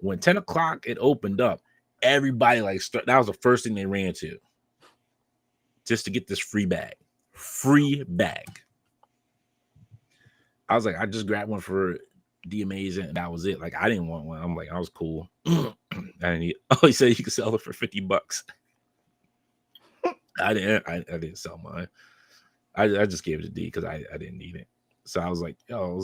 When 10 o'clock it opened up, everybody that was the first thing they ran to, just to get this free bag. free bag. I was like, I just grabbed one for DMAs and that was it. Like, I didn't want one. I'm like, I was cool. I didn't need. Oh, he said you could sell it for $50. I didn't sell mine. I just gave it to D because I didn't need it. So I was like, I'm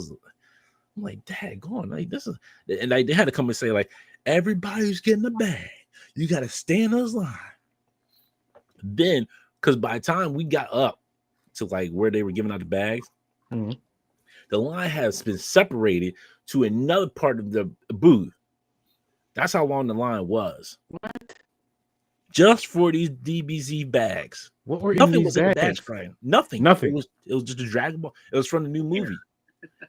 like, Dad, go on. Like, this is, and they had to come and say, like, everybody's getting a bag. You got to stay in those line. Then, because by the time we got up to like where they were giving out the bags, the line has been separated to another part of the booth. That's how long the line was. What? Just for these DBZ bags. What were Nothing in was these in the bags? bags, Brian. Nothing. Nothing. It was just a Dragon Ball. It was from the new movie.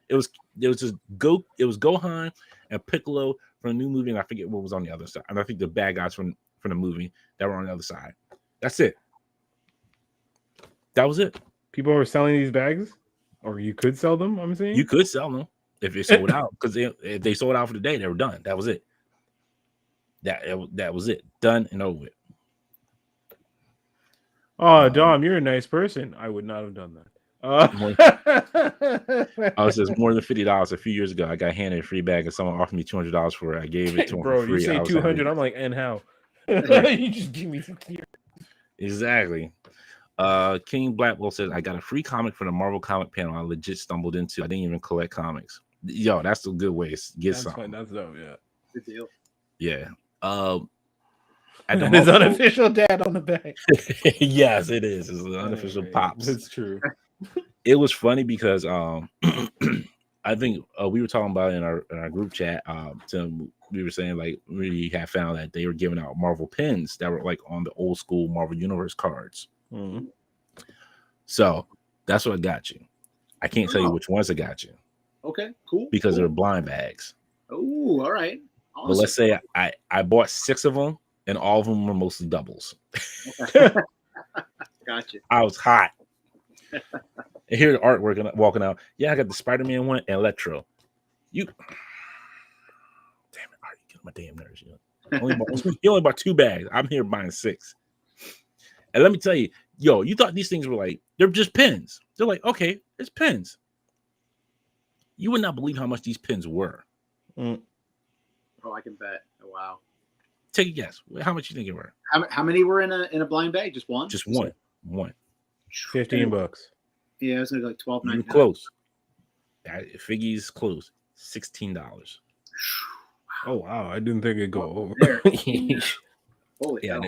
It was just Gohan and Piccolo from the new movie, and I forget what was on the other side. And I think the bad guys from the movie that were on the other side. That's it. That was it. People were selling these bags, or you could sell them. I'm saying You could sell them if they sold out, because if they sold out for the day, they were done. That was it. That was it. Done and over with. Oh, Dom, you're a nice person. I would not have done that. I was just more than $50 a few years ago. I got handed a free bag and someone offered me $200 for it. I gave it to him bro. for free. You say 200, I'm like, and how? You just give me some here. Exactly. King Blackwell says, I got a free comic from the Marvel comic panel I legit stumbled into. I didn't even collect comics. Yo, that's a good way to get something. That's dope, yeah. Good deal. Yeah. His unofficial dad on the back. Yes, it is. It's an unofficial pops. That's true. It was funny because I think we were talking about it in our group chat. Tim, we were saying like we had found that they were giving out Marvel pins that were like on the old school Marvel Universe cards. Mm-hmm. So that's what I got you. I can't tell you which ones I got you. Okay, cool. Because they're blind bags. Oh, all right. Awesome. But let's say I bought 6 of them, and all of them were mostly doubles. Gotcha. I was hot. And here the artwork walking out. Yeah, I got the Spider-Man one and Electro. Damn it, Art, you get my damn nerves. You only bought 2 bags. I'm here buying 6. And let me tell you, yo, you thought these things were like, they're just pins. They're like, okay, it's pins. You would not believe how much these pins were. Oh, I can bet. Oh, wow. Take a guess. How much you think it were? How many were in a blind bag? Just one? Just one. One. $15. Yeah, it was like $12.99. You're close. Figgy's close. $16. Oh wow! I didn't think it'd go over. Holy hell.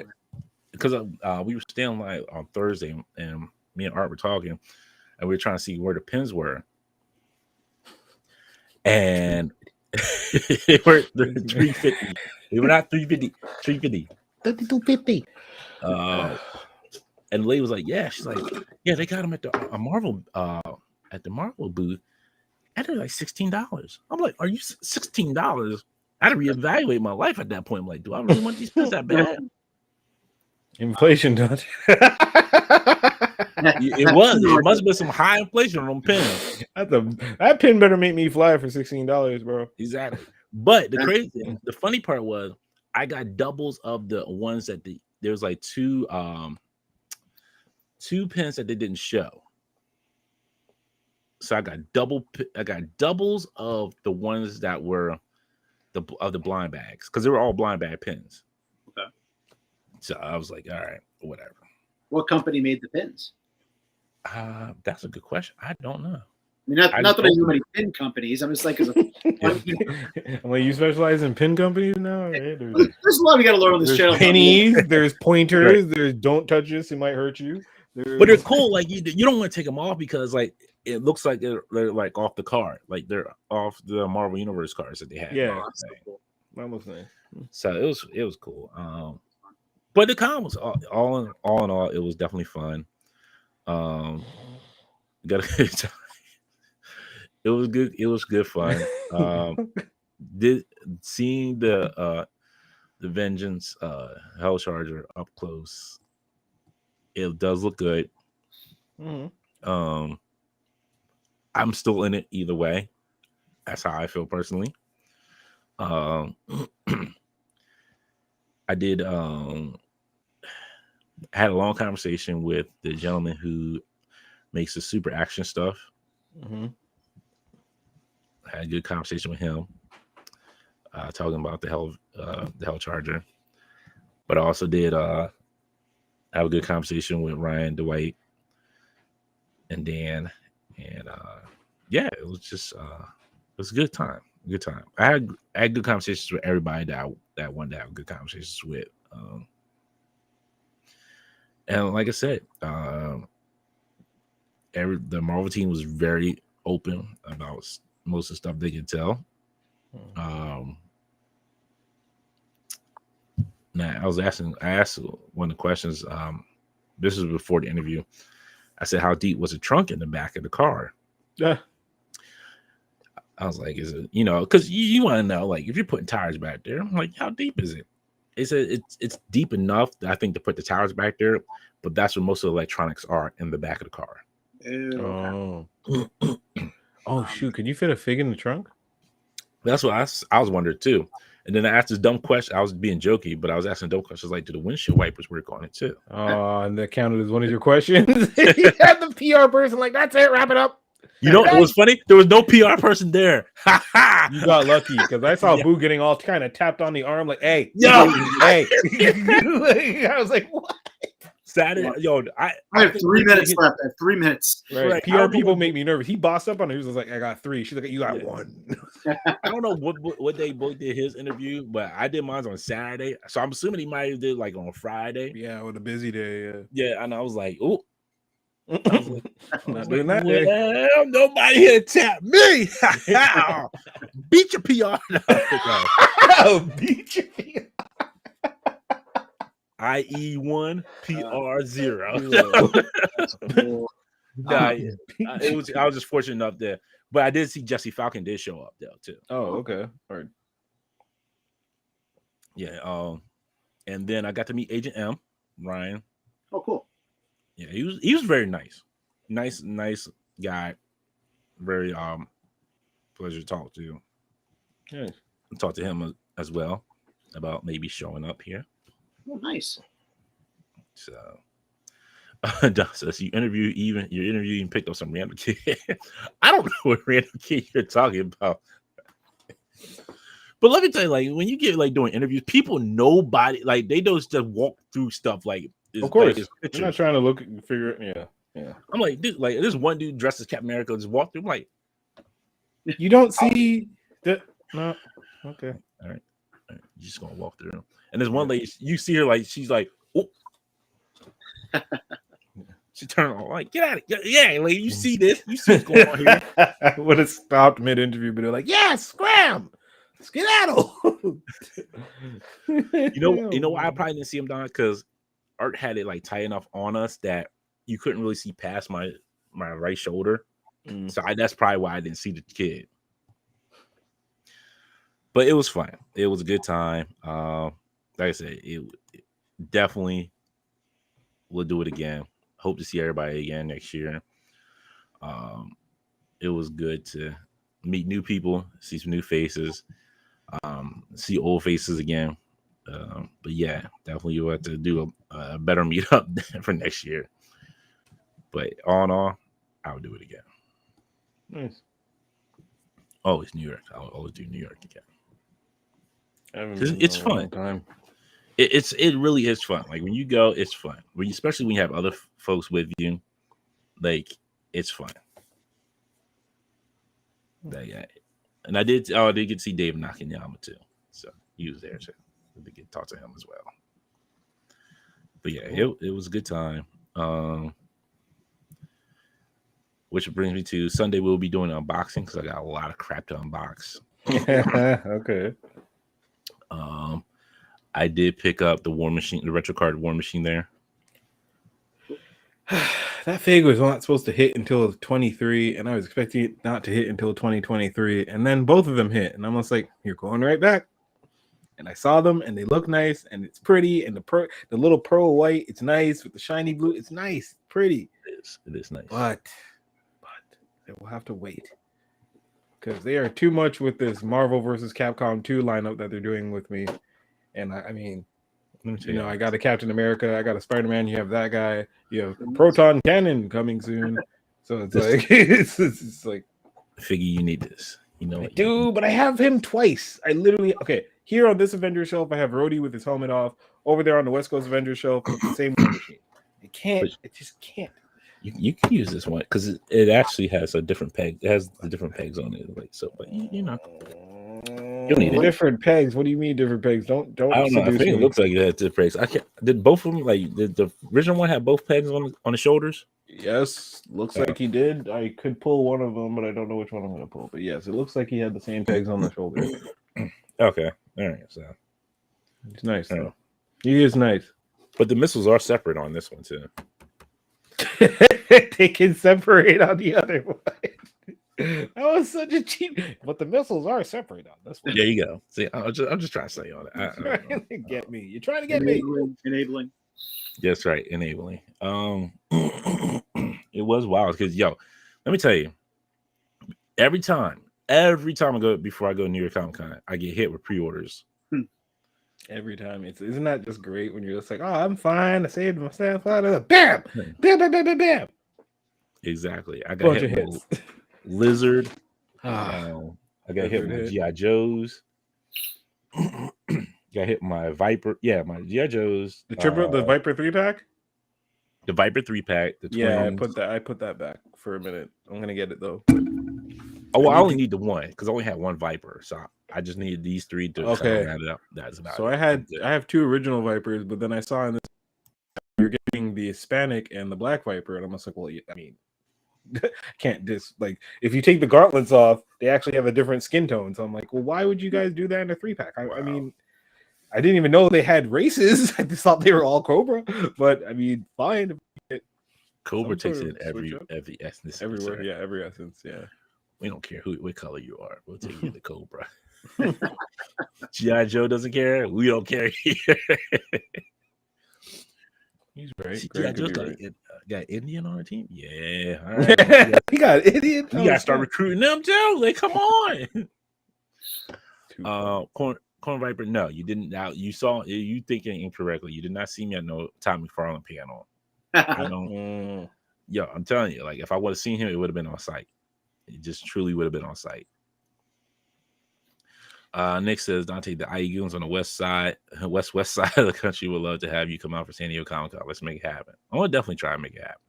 Because we were staying like on Thursday, and me and Art were talking, and we were trying to see where the pins were, and they were $350. They were not $350. $350. $250. And the lady was like, "Yeah." She's like, "Yeah, they got them at the Marvel booth, and they're like $16." I'm like, "Are you $16?" I had to reevaluate my life at that point. I'm like, "Do I really want these pins that bad?" Inflation, don't It was. It must have been some high inflation on them pins. That pin better make me fly for $16, bro. Exactly. But the crazy thing, the funny part was, I got doubles of the ones that there was like two pins that they didn't show. So I got doubles of the ones that were the blind bags, because they were all blind bag pins. Okay. So I was like, all right, whatever. What company made the pins? That's a good question. I don't know. I mean, not that I know many pin companies. I'm just like, Well, you specialize in pin companies now, right? There's a lot we got to learn on this channel. Pennies, there's pointers, there's don't touch this, it might hurt you. But they're cool. Like you don't want to take them off because like it looks like they're like off the card, like they're off the Marvel Universe cards that they had. Yeah, that looks nice. So it was cool. But the con was all in all, it was definitely fun. Got a good time. It was good. It was good fun. Seeing the Vengeance Hell Charger up close, it does look good. Mm-hmm. I'm still in it either way. That's how I feel personally. I did had a long conversation with the gentleman who makes the super action stuff. Mm-hmm. I had a good conversation with him, talking about the Hell Charger. But I also did have a good conversation with Ryan, Dwight, and Dan, and yeah, it was just it was a good time. Good time. I had good conversations with everybody that I wanted to have good conversations with. And like I said, the Marvel team was very open about most of the stuff they could tell. Now I asked one of the questions. This was before the interview. I said, "How deep was the trunk in the back of the car?" Yeah. I was like, "Is it, because you want to know, like, if you're putting tires back there, I'm like, how deep is it?" It said it's deep enough, I think, to put the tires back there, but that's where most of the electronics are, in the back of the car. Oh. Oh shoot! Could you fit a fig in the trunk? That's what I was wondering too. And then I asked this dumb question. I was being jokey, but I was asking dumb questions like, "Do the windshield wipers work on it too?" Oh, and that counted as one of your questions. You had the PR person like, "That's it, wrap it up." It was funny. There was no PR person there. You got lucky because I saw Boo getting all kind of tapped on the arm, like, "Hey, yo, hey!" I was like, "What?" Saturday, I have 3 minutes left. I have 3 minutes. Right. PR people make me nervous. He bossed up on her. He was like, "I got 3." She's like, "You got 1." I don't know what day both did his interview, but I did mine on Saturday. So I'm assuming he might have did like on Friday. Yeah, with a busy day. Yeah, and I was like, "Oh, not doing that day." Well, nobody here tap me. Beat your PR. Beat your PR. IE1 PR0. I was just fortunate enough there, but I did see Jesse Falcon did show up there too. Oh, okay. All right. Yeah. And then I got to meet Agent M, Ryan. Oh, cool. Yeah, he was very nice guy. Very pleasure to talk to. Nice. Talk to him as well about maybe showing up here. Oh, nice. So, Don says your interview even picked up some random kid. I don't know what random kid you're talking about. But let me tell you, like, when you get like doing interviews, people nobody like they don't just walk through stuff like. Of course, like, I'm not trying to look and figure it. Yeah. I'm like, this one dude dressed as Captain America just walked through. I'm like, you don't see that? No. Okay. All right. You're just gonna walk through. And there's one lady, you see her like she's like, oh, she turned on like, get out of here. Yeah, like you see this, you see what's going on here. I would have stopped mid-interview, but they're like, yeah, scram, skedaddle. You know why I probably didn't see him down? Because Art had it like tight enough on us that you couldn't really see past my right shoulder. So that's probably why I didn't see the kid. But it was fun. It was a good time. Like I said, it definitely will do it again. Hope to see everybody again next year. It was good to meet new people, see some new faces, see old faces again. But yeah, definitely you'll have to do a better meetup for next year. But all in all, I would do it again. Nice. Always New York. I'll always do New York again. It's fun. It really is fun. Like when you go, it's fun. Especially when you have other folks with you, like it's fun. And I did get to see Dave Nakayama too, so he was there too. We get to talk to him as well. But yeah, it was a good time. Which brings me to Sunday. We'll be doing an unboxing because I got a lot of crap to unbox. Okay. I did pick up the War Machine, the retro card War Machine there. That fig was not supposed to hit until 23, and I was expecting it not to hit until 2023, and then both of them hit, and I'm just like, you're going right back. And I saw them, and they look nice, and it's pretty, and the little pearl white, it's nice with the shiny blue, it's nice, pretty. It is nice. But they will have to wait because they are too much with this Marvel versus Capcom 2 lineup that they're doing with me. And I mean, I got a Captain America, I got a Spider-Man, you have that guy, you have Proton Cannon coming soon. So it's like it's like figure you need this. You know, I do, but I have him twice. I literally here on this Avengers shelf, I have Rhodey with his helmet off. Over there on the West Coast Avengers shelf, it's the same War Machine. It just can't. You can use this one because it actually has a different peg. It has the different pegs on it, like so. But you know, you don't need different pegs. What do you mean different pegs? Don't. I don't know. I think it looks like it has different pegs. I can't. Did both of them did the original one have both pegs on the shoulders? Yes, looks like he did. I could pull one of them, but I don't know which one I'm going to pull. But yes, it looks like he had the same pegs on the shoulders. Okay, all right. So he's nice though. He is nice, but the missiles are separate on this one too. They can separate on the other one. That was such a cheap. But the missiles are separate on this one. There you go. See, I'm just trying to say on it. You're trying to get me. You're trying to get me. Enabling. That's right, enabling. It was wild because let me tell you, every time I go before I go to New York Comic Con, I get hit with pre-orders. Every time. Isn't that just great when you're just like, oh, I'm fine. I saved myself out of the bam, bam, bam, bam, bam, bam. Exactly. I got hit with Lizard. I got hit with my G.I. Joes. Got hit my Viper. Yeah, my G.I. Joes. The Viper 3-pack? The Viper 3-pack. Yeah, I put that back for a minute. I'm gonna get it though. Oh, well, I only need the one because I only had one Viper, so I just needed these three to round it up. That's about so it. I have two original Vipers, but then I saw in this you're getting the Hispanic and the Black Viper, and I'm just like, well, I mean, can't if you take the gauntlets off, they actually have a different skin tone. So I'm like, well, why would you guys do that in a 3-pack? I mean, I didn't even know they had races. I just thought they were all Cobra, but I mean, fine. Cobra takes it every essence everywhere. Yeah, every essence. Yeah. We don't care what color you are. We'll take you the Cobra. G.I. Joe doesn't care. We don't care here. He's right. G.I. Joe's got Indian on our team. Yeah. All right. He got Indian. We gotta start recruiting them too. Like, come on. Corn Viper. No, you didn't. Now you thinking incorrectly. You did not see me at no Tom McFarlane panel. I don't. Yo, I'm telling you, like if I would have seen him, it would have been on site. It just truly would have been on site. Nick says, Dante, the IE goons on the west side of the country would love to have you come out for San Diego Comic Con. Let's make it happen. I want to definitely try and make it happen.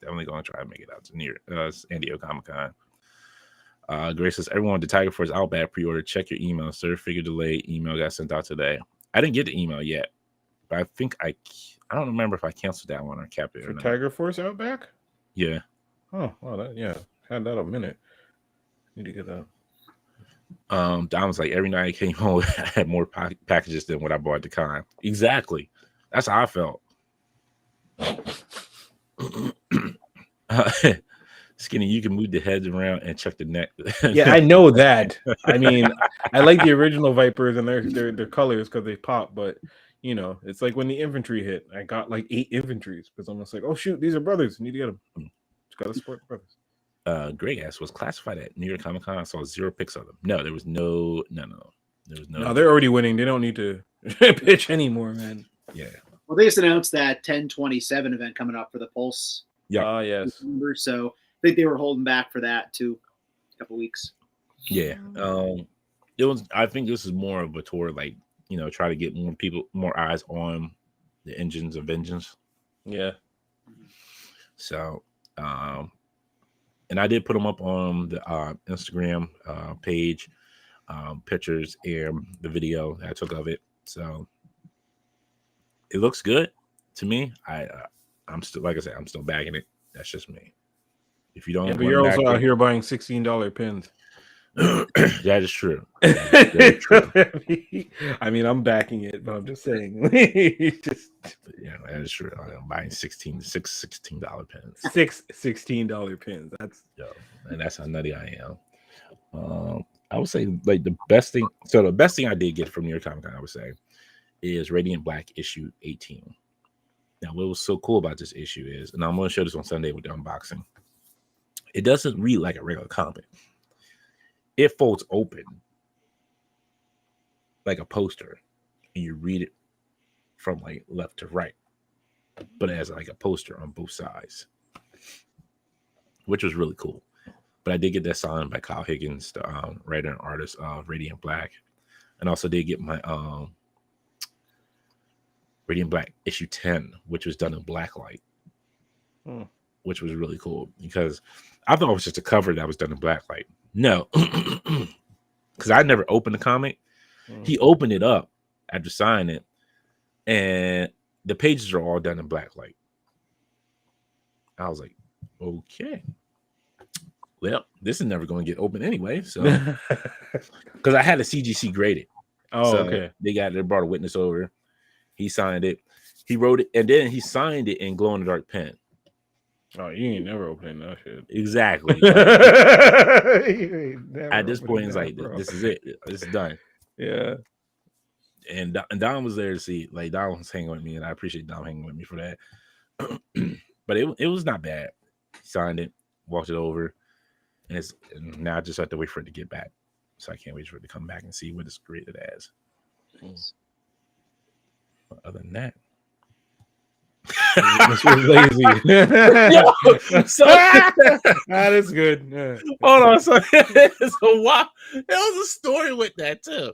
Definitely going to try and make it out to San Diego Comic Con. Grace says, everyone, the Tiger Force Outback pre-order. Check your email, sir. Figure delayed. Email got sent out today. I didn't get the email yet, but I think I don't remember if I canceled that one or kept it. For Tiger Force Outback? Yeah. Oh, well, had that a minute. Need to get that. Don was like, every night I came home, I had more packages than what I bought at the con. Exactly. That's how I felt. Skinny, you can move the heads around and check the neck. Yeah, I know that. I mean, I like the original Vipers and their colors because they pop, but you know, it's like when the infantry hit, I got like 8 infantries because I'm just like, oh shoot, these are brothers. Need to get them. Just gotta support the brothers. Greg asked, was classified at New York Comic Con. I saw 0 pics of them. No, there was no. There was no. No, they're already winning. They don't need to pitch anymore, man. Yeah. Well, they just announced that 1027 event coming up for the Pulse. Yeah. Yes. So I think they were holding back for that too, a couple weeks. Yeah. It was. I think this is more of a tour, like try to get more eyes on the engines of vengeance. Yeah. So, and I did put them up on the Instagram page, pictures and the video that I took of it. So it looks good to me. I'm still, like I said, I'm still bagging it. That's just me. If you don't, yeah, but you're also out here buying $16 pins. That is true. That is true. I mean, I'm backing it, but I'm just saying. Yeah, that is true. I'm buying $16 pins. $16 pins. And that's how nutty I am. I would say like the best thing. So the best thing I did get from New York Comic Con, I would say, is Radiant Black issue 18. Now, what was so cool about this issue is, and I'm going to show this on Sunday with the unboxing. It doesn't read like a regular comic. It folds open like a poster, and you read it from like left to right, but it has like a poster on both sides. which was really cool. But I did get that signed by Kyle Higgins, the writer and artist of Radiant Black, and also did get my Radiant Black issue 10, which was done in blacklight, which was really cool because I thought it was just a cover that was done in blacklight. No, because I never opened the comic. He opened it up after signing it, and the pages are all done in blacklight. I was like, okay. Well, this is never going to get open anyway. So, because I had a CGC graded. Oh, so okay. They brought a witness over. He signed it. He wrote it, and then he signed it in glow in the dark pen. Oh, you ain't never opening that shit. Exactly. At this point, it's like, this is it. This is done. Yeah. And Dom was there to see. Like, Dom was hanging with me, and I appreciate Dom hanging with me for that. But it was not bad. He signed it, walked it over. And now I just have to wait for it to get back. So I can't wait for it to come back and see what it's graded as. But other than that, this was lazy. That is good. Yeah. Hold on. So wow, there was a story with that too.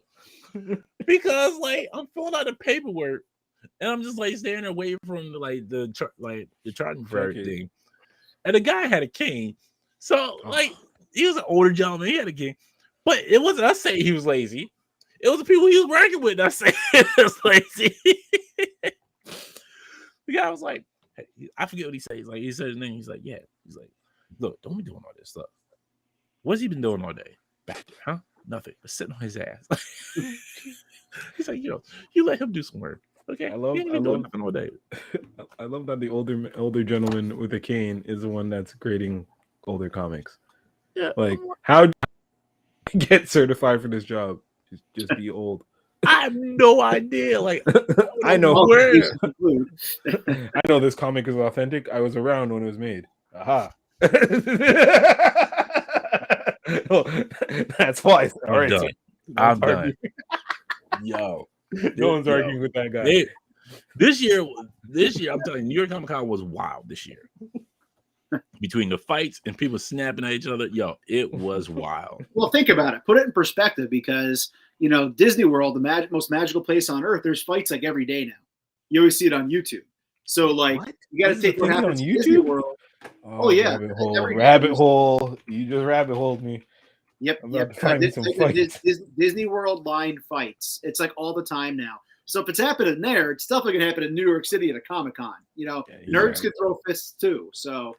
Because like I'm filling out the paperwork and I'm just like standing there waiting for him to the charting for everything. And the guy had a cane. So like he was an older gentleman, he had a cane. But it wasn't us saying he was lazy. It was the people he was working with that saying he was lazy. The guy was like, hey, I forget what he said. He's like, he said his name. He's like, yeah. He's like, look, don't be doing all this stuff. What's he been doing all day? Back there, huh? Nothing. But sitting on his ass. He's like, you let him do some work. Okay. I love nothing all day. I love that the older gentleman with a cane is the one that's grading older comics. Yeah. Like, how do you get certified for this job? Just be old. I have no idea. Like, I know where. I know this comic is authentic. I was around when it was made. Aha. That's why. All right, done. I'm done. Yo, no one's arguing with that guy. This year, I'm telling you, New York Comic Con was wild this year. Between the fights and people snapping at each other, it was wild. Well, think about it. Put it in perspective because, Disney World, the most magical place on earth, there's fights like every day now. You always see it on YouTube. So, like, you got to take what happens on in YouTube? Disney World. Oh yeah. Rabbit hole. You just rabbit holed me. Yep. Disney World line fights. It's like all the time now. So if it's happening there, it's definitely going to happen in New York City at a Comic-Con. Nerds can throw fists too. So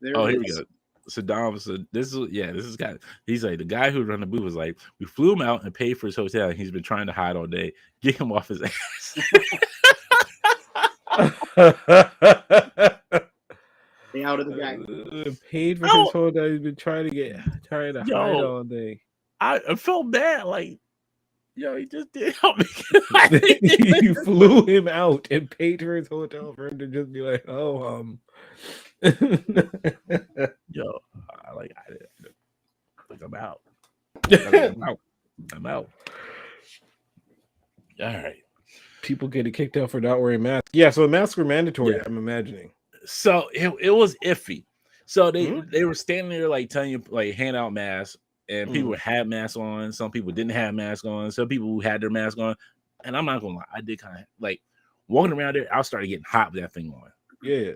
here we go. So Dom said, this is guy. He's like, the guy who run the booth was like, we flew him out and paid for his hotel, and he's been trying to hide all day. Get him off his ass. They outed the guy. Paid for his hotel. He's been trying to hide all day. I felt bad. Like, he just did help me. You flew him out and paid for his hotel for him to just be like, I'm out. I'm out. All right. People getting kicked out for not wearing masks. Yeah, so masks were mandatory, I'm imagining. So it was iffy. So they were standing there like telling you, like, hand out masks, and people had masks on. Some people didn't have masks on. Some people who had their mask on. And I'm not gonna lie, I did kind of like walking around there. I started getting hot with that thing on. Yeah,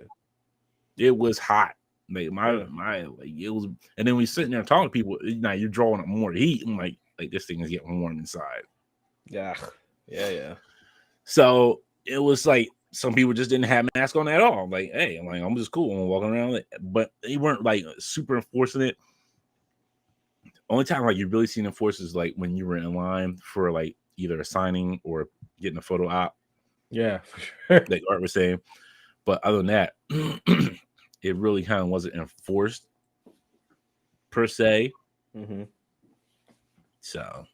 it was hot. Like it was. And then we sitting there talking to people. Now you're drawing up more heat. And like this thing is getting warm inside. Yeah. So it was like some people just didn't have masks on at all. Like, hey, I'm just cool. I'm walking around, but they weren't like super enforcing it. Only time like you really seen enforced is like when you were in line for like either a signing or getting a photo op. Yeah, for sure. Like Art was saying. But other than that, it really kind of wasn't enforced per se. So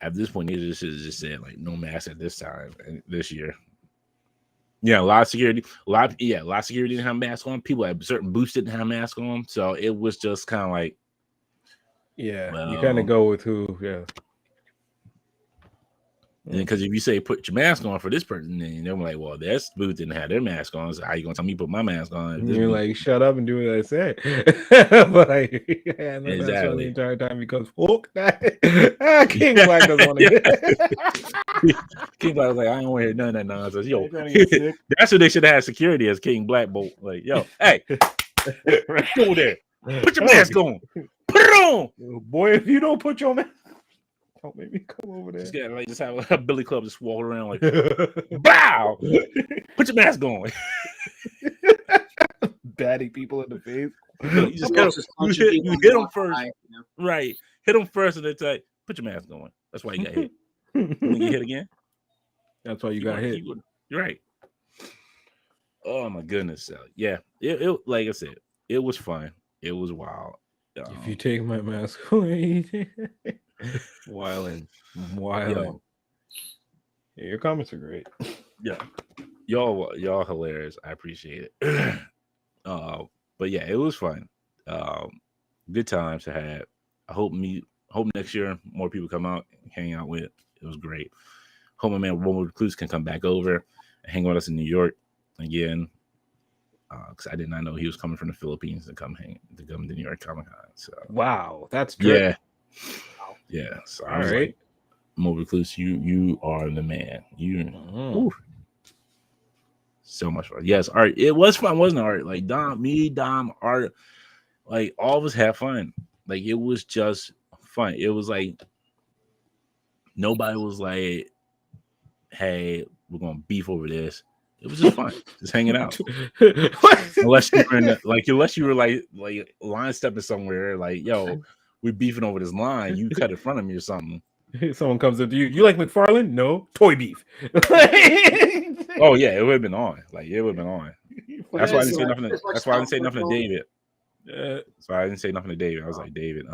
at this point, they just said like no mask at this time this year. Yeah, a lot of security didn't have masks on. People at certain booths didn't have masks on. So it was just kind of like, you kind of go with who, Because if you say put your mask on for this person, then they're like, well, this booth didn't have their mask on, so how you gonna tell me to put my mask on? You're like, shut up and do what I say. But I had my mask on the entire time because King Black doesn't want to get King Black was like, I don't want to hear none of that nonsense. Yo, that's what they should have had security as King Black Bolt. Like, yo, hey, go there. Put your mask on. Put it on. Boy, if you don't put your mask, don't make me come over there. Just have a Billy Club just walk around like, bow. Put your mask on. Batting people in the face. You just hit them first. Right. Hit them first and then say, put your mask on. That's why you got hit. When you hit again, that's why you got hit. You're right. Oh my goodness. So, yeah. It like I said, it was fun. It was wild. If you take my mask away. Wildin'. Yeah, your comments are great. Yeah. Y'all hilarious. I appreciate it. But yeah, it was fun. Good times to have. I hope next year more people come out and hang out with. It was great. Hope my man Roman Recluse can come back over and hang with us in New York again. Because I did not know he was coming from the Philippines to come to New York Comic Con. So wow, that's good. Yeah. So I was like, Mo Recluse, you are the man. So much fun. Yes, Art. It was fun, wasn't it, Art? Like Dom, Art, like all of us had fun. Like it was just fun. It was like nobody was like, "Hey, we're gonna beef over this." It was just fun, just hanging out. unless you were like line stepping somewhere, like, yo, we're beefing over this line. You cut in front of me or something. Someone comes up to you. You like McFarlane? No, toy beef. Oh yeah, it would have been on. Like it would have been on. That's why I didn't say nothing. That's why I didn't say nothing to David. So I didn't say nothing to David. I was like, David,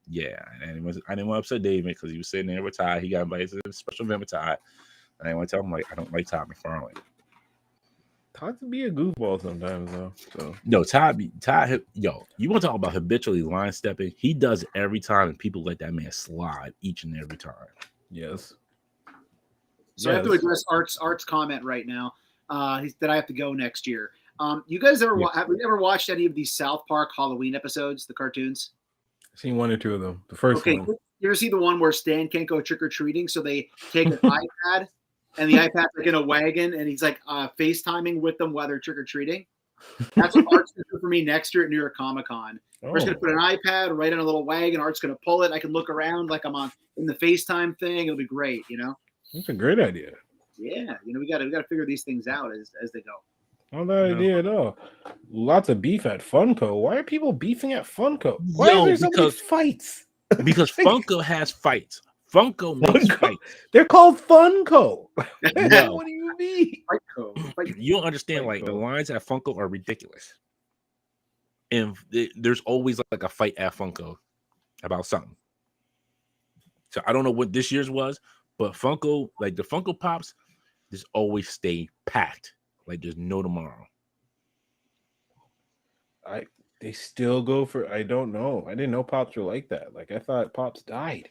yeah. And I didn't want to upset David because he was sitting there with Ty. He got invited to a special event with Ty. I didn't want to tell him like I don't like Todd McFarlane. Todd to be a goofball sometimes though. So no, Todd, yo, you want to talk about habitually line stepping? He does it every time, and people let that man slide each and every time. Yes. So I have to address Art's comment right now. That I have to go next year. You guys have you ever watched any of these South Park Halloween episodes, the cartoons? I've seen one or two of them. The first one. You ever see the one where Stan can't go trick or treating, so they take an iPad and the iPad's like in a wagon, and he's like FaceTiming with them while they're trick or treating? That's what Art's gonna do for me next year at New York Comic Con. We're just gonna put an iPad right in a little wagon. Art's gonna pull it. I can look around like I'm in the FaceTime thing. It'll be great, you know. That's a great idea. Yeah, you know, we gotta figure these things out as they go. Not that idea at all. Lots of beef at Funko. Why are people beefing at Funko? Why are there so many fights? Because Funko has fights. Funko makes fights. They're called Funko. No. What do you mean? You don't understand. Like the lines at Funko are ridiculous, and there's always like a fight at Funko about something. So I don't know what this year's was, but Funko, like the Funko Pops, just always stay packed. Like there's no tomorrow. They still go for. I don't know. I didn't know Pops were like that. Like I thought Pops died.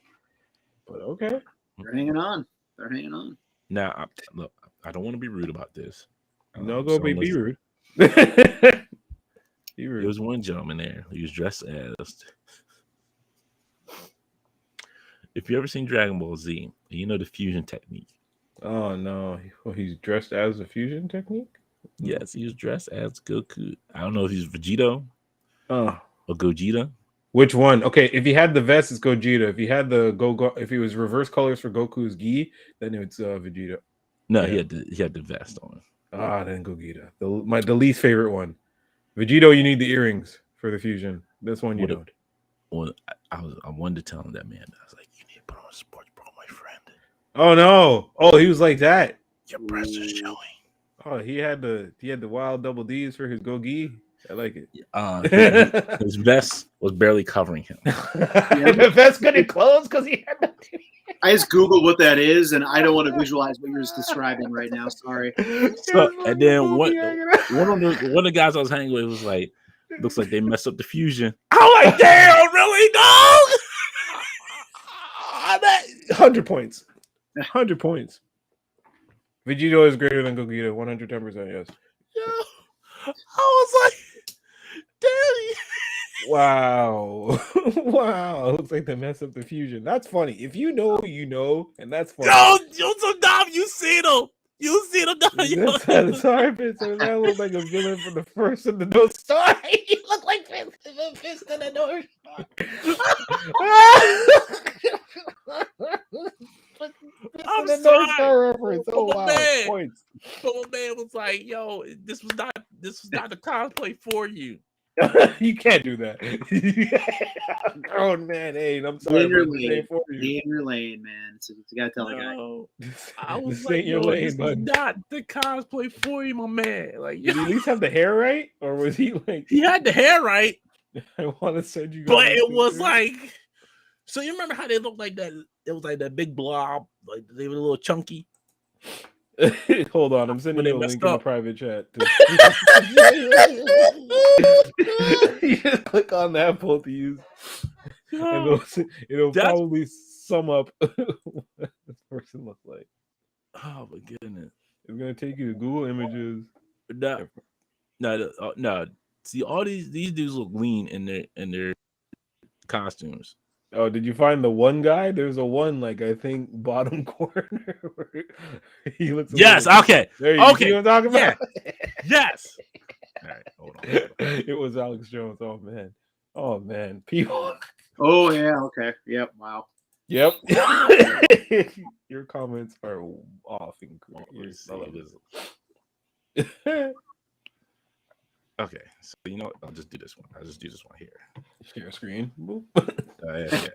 But okay, they're hanging on. They're hanging on. Now, look, I don't want to be rude about this. No, go be rude. Be rude. There was one gentleman there. He was dressed as. If you ever seen Dragon Ball Z, you know the fusion technique. Oh no, he's dressed as a fusion technique. Yes, he was dressed as Goku. I don't know if he's Vegito or Gogeta. Which one? Okay, if he had the vest, it's Gogeta. If he had the if he was reverse colors for Goku's gi, then it's Vegeta. No, yeah. he had the vest on. Then Gogeta. The least favorite one. Vegito, you need the earrings for the fusion. This one you don't. Well, I wanted to tell him that, man. I was like, you need to put on a sports bra, my friend. Oh no! Oh, he was like that. Your breasts are showing. Oh, he had the wild double D's for his go-gi. I like it. His vest was barely covering him. The vest couldn't close because he had the. I just Googled what that is, and I don't want to visualize what you're just describing right now. Sorry. So, and then one of the guys I was hanging with was like, looks like they messed up the fusion. I'm like, damn, really, dog? 100 points. 100 points. Vegito is greater than Gogeta. 110%. Yes. Yo, I was like, Daddy. Wow. Wow. Looks like they messed up the fusion. That's funny. If you know, you know, and that's funny. Yo, so dumb. You see them. You see them. Sorry, Fist. That looked like a villain from the first of the North Star. He looked like Fist in the North Star. I'm the sorry. North Star reference. Oh wow. Man. Points. But my man was like, yo, this was not the cosplay for you. You can't do that. Grown man, hey, I'm sorry. Be in your lane, man. So you gotta tell a guy. I was like, yo, this was not the cosplay for you, my man. Like, did he at least have the hair right, or was he like? He had the hair right. I want to send you. But it was like, so you remember how they looked like that? It was like that big blob, like they were a little chunky. Hold on, I'm sending you a link in the private chat. You just click on that poll to use, and it'll probably sum up what this person looks like. Oh my goodness! It's gonna take you to Google Images. No. See, all these dudes look lean in their costumes. Oh, did you find the one guy? There's a one, like I think bottom corner. Where he looks. Yes. Okay. There you see what I'm talking about. Yeah. Yes. All right. Hold on. It was Alex Jones. Oh man. People. Oh yeah. Okay. Yep. Wow. Yep. Your comments are off. Okay, so you know what? I'll just do this one. I'll just do this one here. Share screen. Yeah.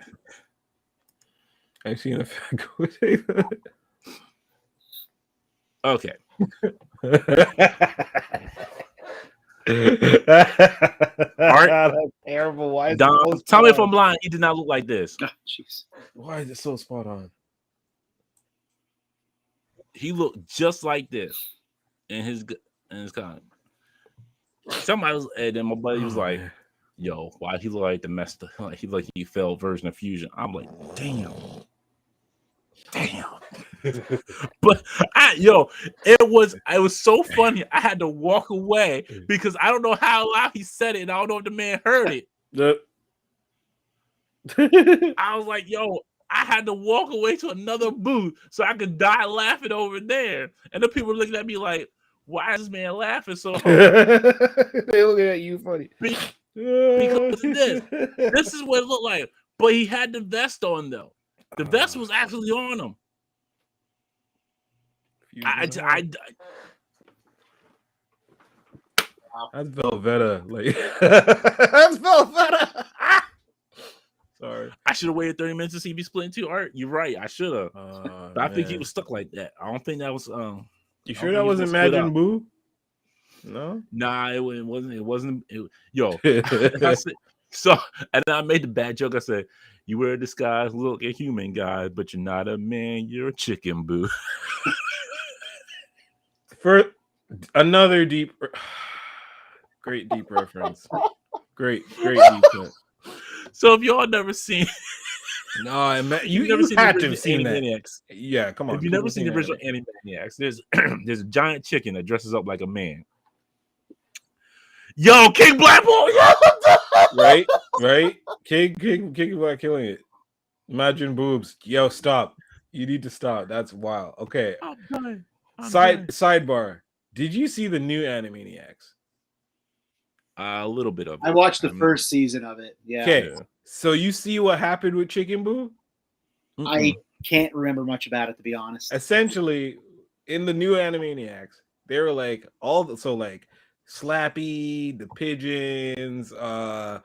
I seen a fact go say that. Okay. Art, that's terrible. Why is Dom, tell me if I'm lying. He did not look like this. Jeez. Why is it so spot on? He looked just like this in his comic. Somebody was, and then my buddy was like, "Yo, why he look like the messed up? Like he fell version of Fusion." I'm like, "Damn." But it was so funny. I had to walk away because I don't know how loud he said it, and I don't know if the man heard it. I was like, "Yo." I had to walk away to another booth so I could die laughing over there, and the people were looking at me like, why is this man laughing so hard? They looking at you funny. Because of this. This is what it looked like. But he had the vest on, though. The vest was actually on him. That's Velveta. Like, that's Velveta. Sorry. I should have waited 30 minutes to see me split in two. Art, you're right. I should have. But I think he was stuck like that. I don't think that was You sure that wasn't Majin Buu? No? Nah, it wasn't. So, and I made the bad joke. I said, you wear a disguise, look a human guy, but you're not a man, you're a chicken, Boo. For another great deep reference. Great deep cut. So if y'all never seen No, you never seen had to have seen that. Animaniacs. Yeah, come on. If you've never seen the original Animaniacs, there's a giant chicken that dresses up like a man. Yo, King Black Boy! Right? King Black killing it. Imagine boobs. Yo, stop. You need to stop. That's wild. Okay. I'm done. Sidebar. Did you see the new Animaniacs? A little bit of it. I watched the first season of it. Yeah. Okay. So you see what happened with Chicken Boo? I can't remember much about it, to be honest. Essentially, in the new Animaniacs, they were like Slappy, the pigeons, the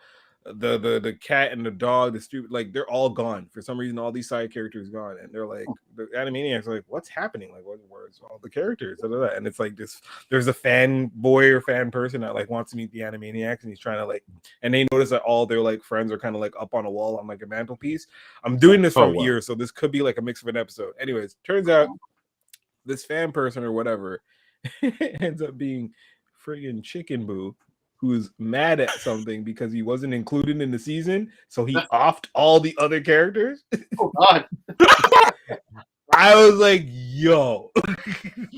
cat and the dog, the stupid, like they're all gone. For some reason, all these side characters gone, and they're like, the Animaniacs are like, what's happening? Like, where's all the characters? And it's like there's a fan boy or fan person that like wants to meet the Animaniacs, and he's trying to like, and they notice that all their like friends are kind of like up on a wall on like a mantelpiece. I'm doing this from ear, so this could be like a mix of an episode. Anyways, turns out this fan person or whatever ends up being friggin' Chicken Boo, who's mad at something because he wasn't included in the season, so he offed all the other characters. Oh God! I was like, yo. It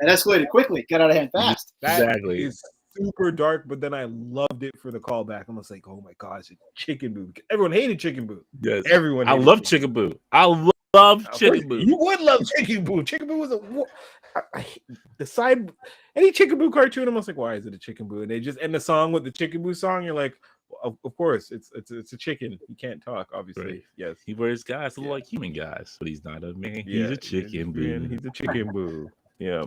escalated quickly. Got out of hand fast. Exactly. It's super dark, but then I loved it for the callback. I'm just like, oh my gosh, it's Chicken Boo. Everyone hated Chicken Boo. Yes. Everyone. I love Chicken Boo. I love Chicken Boo. You would love Chicken Boo. Chicken Boo was the side. Any Chicken Boo cartoon, I'm just like, why is it a Chicken Boo? And they just end the song with the Chicken Boo song. You're like, of course, it's a chicken. He can't talk, obviously. Right. Yes, he wears guys look like human guys, but he's not a man. He's a chicken boo. He's a Chicken Boo. Yeah.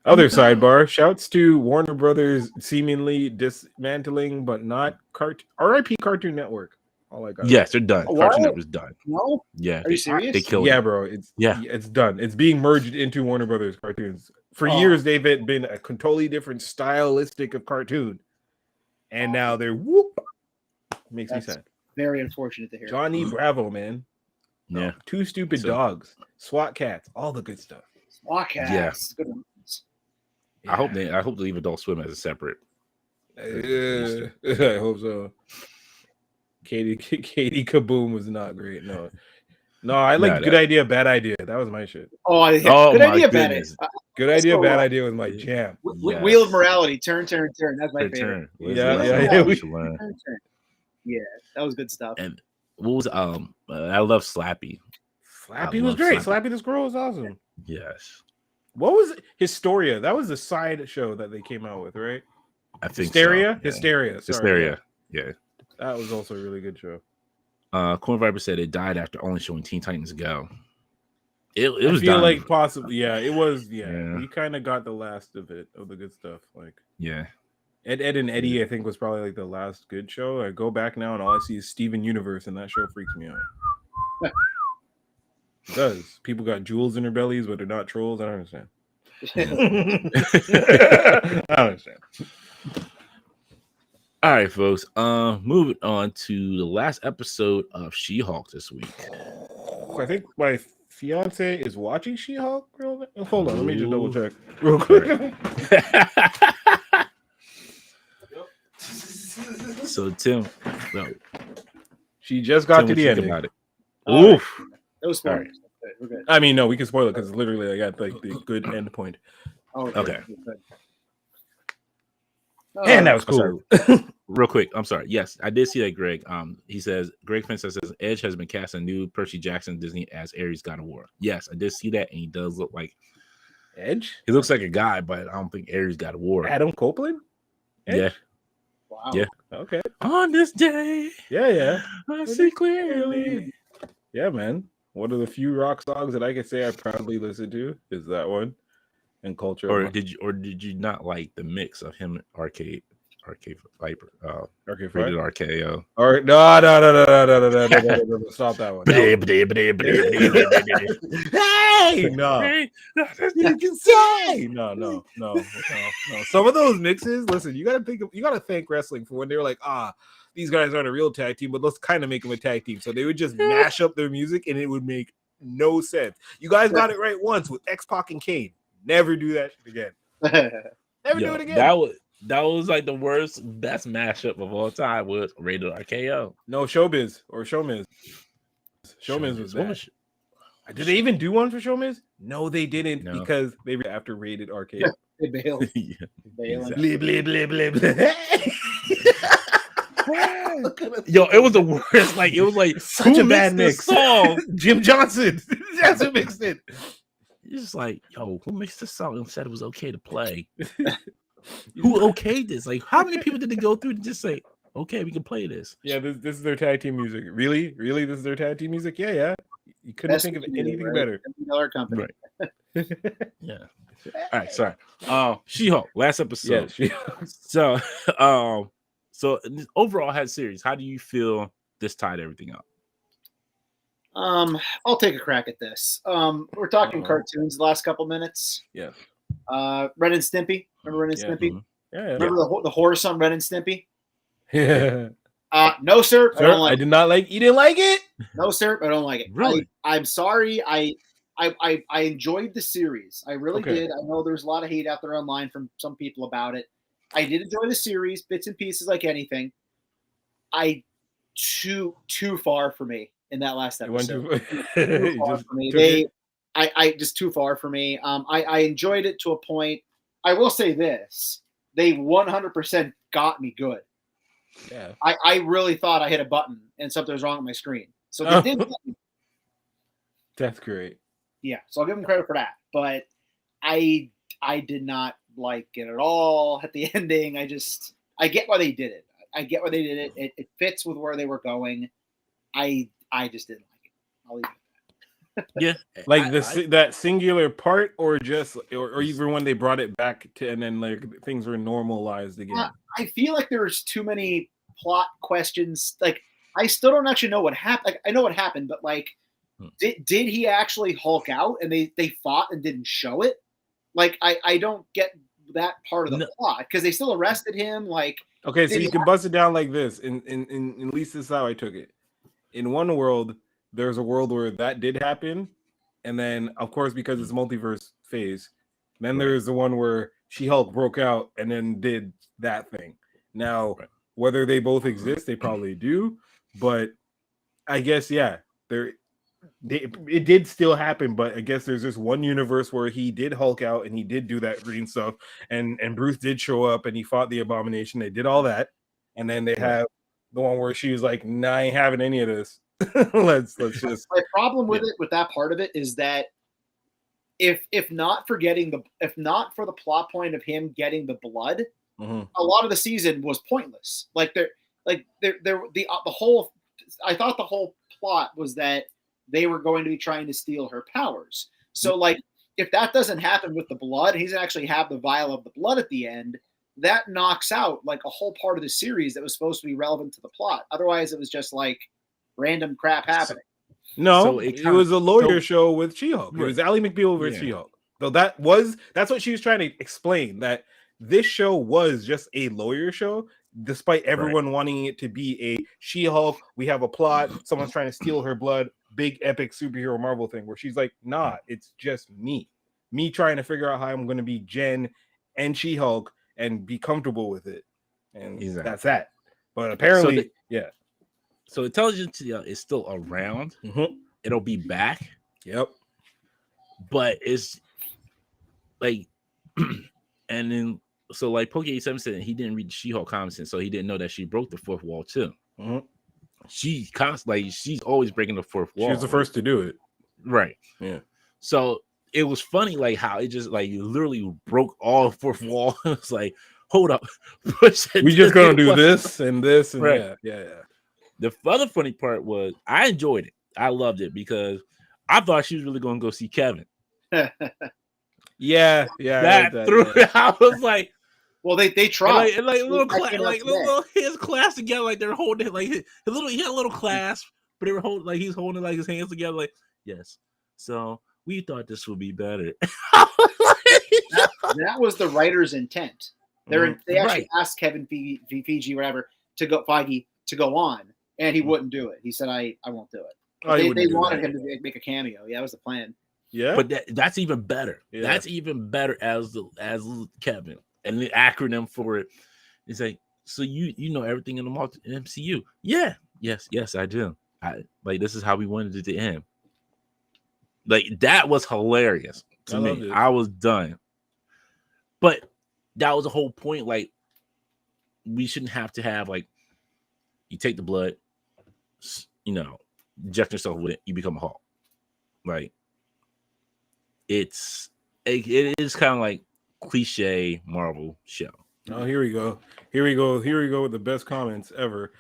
Other sidebar: shouts to Warner Brothers seemingly dismantling, but not RIP Cartoon Network. All I got. Yes, they're done. Cartoon Network's done. No. Yeah. Are you serious? They killed it. Bro. It's done. It's being merged into Warner Brothers cartoons. For years, they've been a totally different stylistic of cartoon, and now they're makes me sad. Very unfortunate to hear. Johnny Bravo, man. Yeah. Two Stupid Dogs, SWAT Cats, all the good stuff. SWAT Cats. Yeah. Good ones. I hope they leave Adult Swim as a separate. I hope so. Katie Kaboom was not great. No, I like Good Idea, Bad Idea. That was my shit. Good idea, bad idea. Good Idea, Bad Idea was my jam. Wheel of Morality, turn. That's my favorite. Yeah. Turn. Yeah, that was good stuff. And what was I love Slappy. Slappy was great. Slappy the Squirrel was awesome. Yes. What was Hysteria? That was the side show that they came out with, right? I think Hysteria. So. Yeah. Hysteria. Sorry. Hysteria. Yeah. That was also a really good show. Corn Viper said it died after only showing Teen Titans Go. It was. I feel done. like possibly, yeah. It was, yeah. We kind of got the last of it, of the good stuff. Like, yeah. Ed and Eddie, I think, was probably like the last good show. I go back now and all I see is Steven Universe, and that show freaks me out. It does. People got jewels in their bellies, but they're not trolls. I don't understand. I don't understand. All right, folks. Moving on to the last episode of She-Hulk this week. I think my fiance is watching She-Hulk. Hold on, let me just double check real quick. So Tim, she just got to the ending. About it. Oof. That was fun. Right. We're good. I mean, no, we can spoil it because literally I got like the good end point. Oh, okay. And that was cool. Real quick, I'm sorry. Yes, I did see that, Greg. He says Greg Fence says Edge has been cast a new Percy Jackson Disney as Ares God of War. Yes, I did see that, and he does look like Edge. He looks like a guy, but I don't think Ares God of War. Adam Copeland. Edge? Yeah. Wow. Yeah. Okay. On this day. Yeah. I see clearly. Yeah, man. One of the few rock songs that I can say I proudly listen to is that one. And Culture. Or did you not like the mix of him Arcade Viper? Arcade Rated RKO. All right. No. Stop that one. Hey, no. You can say no. Some of those mixes, listen, you gotta thank wrestling for when they were like, these guys aren't a real tag team, but let's kind of make them a tag team. So they would just mash up their music and it would make no sense. You guys got it right once with X-Pac and Kane. Never do that shit again. Never do it again. That was like the best mashup of all time was Rated RKO. No, Showbiz or Showmiz. Showmiz was bad. Did they even do one for Showmiz? No, they didn't because they were after Rated RKO. They bailed. Yeah, exactly. Blah. Yo, it was the worst. Like it was like such a bad mix. Song? Jim Johnson. That's who mixed it. It's just like, yo, who mixed this song and said it was okay to play? Who okayed this? Like, how many people did they go through to just say, okay, we can play this? Yeah, this is their tag team music. Really? This is their tag team music? Yeah. You couldn't think of anything better. $1 company. Right. Yeah. All right, sorry. She-Hulk, last episode. Yeah, so overall head series, how do you feel this tied everything up? I'll take a crack at this. We're talking cartoons the last couple minutes. Yeah. Ren and Stimpy. Remember Ren and Stimpy? Mm-hmm. Yeah. Remember the horse on Ren and Stimpy? Yeah. No, sir. I don't like I did not like. You didn't like it? No, sir. I don't like it. Really? I'm sorry. I enjoyed the series. I really did. I know there's a lot of hate out there online from some people about it. I did enjoy the series, bits and pieces, like anything. Too far for me. in that last It went episode. too Too far for me. I just too far for me. I enjoyed it to a point. I will say this: they 100% got me good. Yeah. I really thought I hit a button and something was wrong with my screen. So they did. That's great. Yeah, so I'll give them credit for that. But I did not like it at all at the ending. I get why they did it. I get why they did it. It fits with where they were going. I just didn't like it. I'll leave it. Yeah, like that singular part, or just or even when they brought it back to, and then like things were normalized again. I feel like there's too many plot questions. Like I still don't actually know what happened. Like, I know what happened, but like, did he actually Hulk out and they fought and didn't show it? Like I don't get that part of the plot because they still arrested him. Like okay, so you can bust it down like this. In at least this is how I took it. In one world, there's a world where that did happen, and then of course because it's multiverse phase, then there's the one where She-Hulk broke out and then did that thing. Now, whether they both exist, they probably do, but I guess it did still happen. But I guess there's this one universe where he did Hulk out and he did do that green stuff, and Bruce did show up and he fought the Abomination. They did all that, and then they have the one where she was like, "Nah, I ain't having any of this." let's just. My problem with it, with that part of it, is that if not for the plot point of him getting the blood, a lot of the season was pointless. The whole. I thought the whole plot was that they were going to be trying to steal her powers. So, like, if that doesn't happen with the blood, he's actually have the vial of the blood at the end. That knocks out like a whole part of the series that was supposed to be relevant to the plot. Otherwise, it was just like random crap happening. No, so it was a lawyer show with She-Hulk. It was Ally McBeal with She-Hulk. So that's what she was trying to explain, that this show was just a lawyer show, despite everyone wanting it to be a She-Hulk. We have a plot. Someone's trying to steal her blood. Big epic superhero Marvel thing where she's like, nah, it's just me trying to figure out how I'm going to be Jen and She-Hulk and be comfortable with it. And that's that. But apparently, So intelligence is still around. It'll be back. Yep. But it's like, and then so like Poke 87 said he didn't read the She-Hulk comics, so he didn't know that she broke the fourth wall too. She's always breaking the fourth wall. She was the first to do it. Right. Yeah. So it was funny, like how it just like you literally broke all fourth wall. It's like, hold up, we just gonna do this and this and yeah. The other funny part was I enjoyed it. I loved it because I thought she was really going to go see Kevin. Yeah. I was like, well, they tried like little his class together, like they're holding like he had a little clasp, but they were holding like he's holding like his hands together, like yes. So we thought this would be better. that was the writer's intent. They actually asked Kevin Feige whatever to go Feige to go on. And he wouldn't do it. He said, I won't do it. They wanted him to make a cameo. Yeah, that was the plan. Yeah. But that's even better. Yeah. That's even better as Kevin. And the acronym for it is like, so you know everything in the MCU. Yeah. Yes, I do. This is how we wanted it to end. Like, that was hilarious to me. I was done. But that was the whole point. Like, we shouldn't have to have, like, you take the blood, inject yourself with it, you become a Hulk. Like, it is kind of like cliche Marvel show. Oh, here we go with the best comments ever.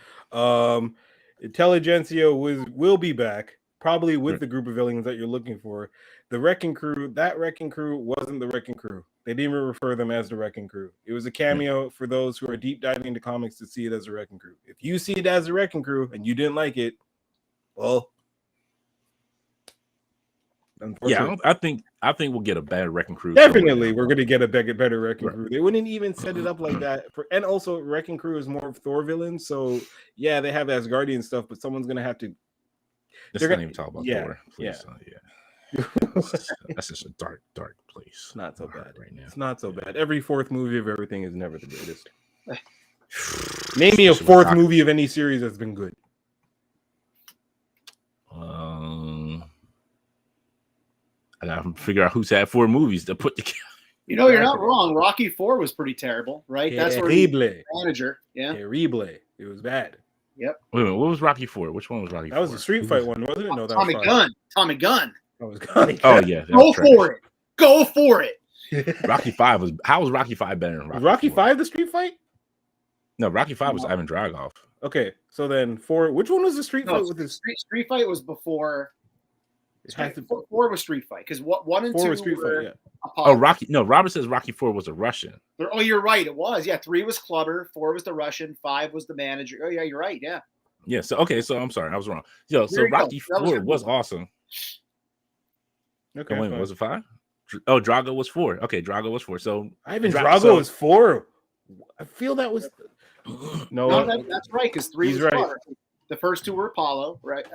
Intelligentsia will be back, probably with the group of villains that you're looking for. The Wrecking Crew, that Wrecking Crew wasn't the Wrecking Crew. They didn't even refer them as the Wrecking Crew. It was a cameo for those who are deep diving into comics to see it as a Wrecking Crew. If you see it as a Wrecking Crew and you didn't like it, well, yeah, I think we'll get a better Wrecking Crew. Definitely, we're gonna get a better Wrecking Crew. They wouldn't even set it up like that. And also, Wrecking Crew is more of Thor villains, so yeah, they have Asgardian stuff, but someone's gonna have to. Let's not even talk about Thor. Please. That's just a dark place. It's not so bad right now. It's not so bad. Every fourth movie of everything is never the greatest. Name me a fourth movie of any series that's been good. I gotta figure out who's had 4 movies to put together. You know, you're not wrong. Rocky 4 was pretty terrible, right? That's where he was manager. Yeah. Terrible. It was bad. Yep. Wait a minute, what was Rocky 4? Which one was Rocky 4? That was a street fight one, wasn't it? No, that Tommy was Gunn. Tommy Gunn. That was Tommy Oh Gunn. yeah. Go for it. Go for it. Rocky 5 was how was Rocky 5 better than Rocky? Was Rocky 4? 5 the street fight? No, Rocky 5 was Ivan Dragoff. Okay, so then 4. Which one was the street fight with this? Street fight was before. Four was street fight because 1 and 2 was street fight. Yeah. Oh, Rocky. No, Robert says Rocky 4 was a Russian. Oh, you're right. It was. Yeah, 3 was Clubber, 4 was the Russian, 5 was the manager. Oh, yeah, you're right. Yeah. Yeah. So okay. So I'm sorry, I was wrong. Yo, so Rocky 4 was awesome. Okay. Wait, was it 5? Oh, Drago was 4. Okay, Drago was 4. So Ivan Drago was 4. I feel that was no, that's right because 3 was right. Clubber. The first 2 were Apollo, right?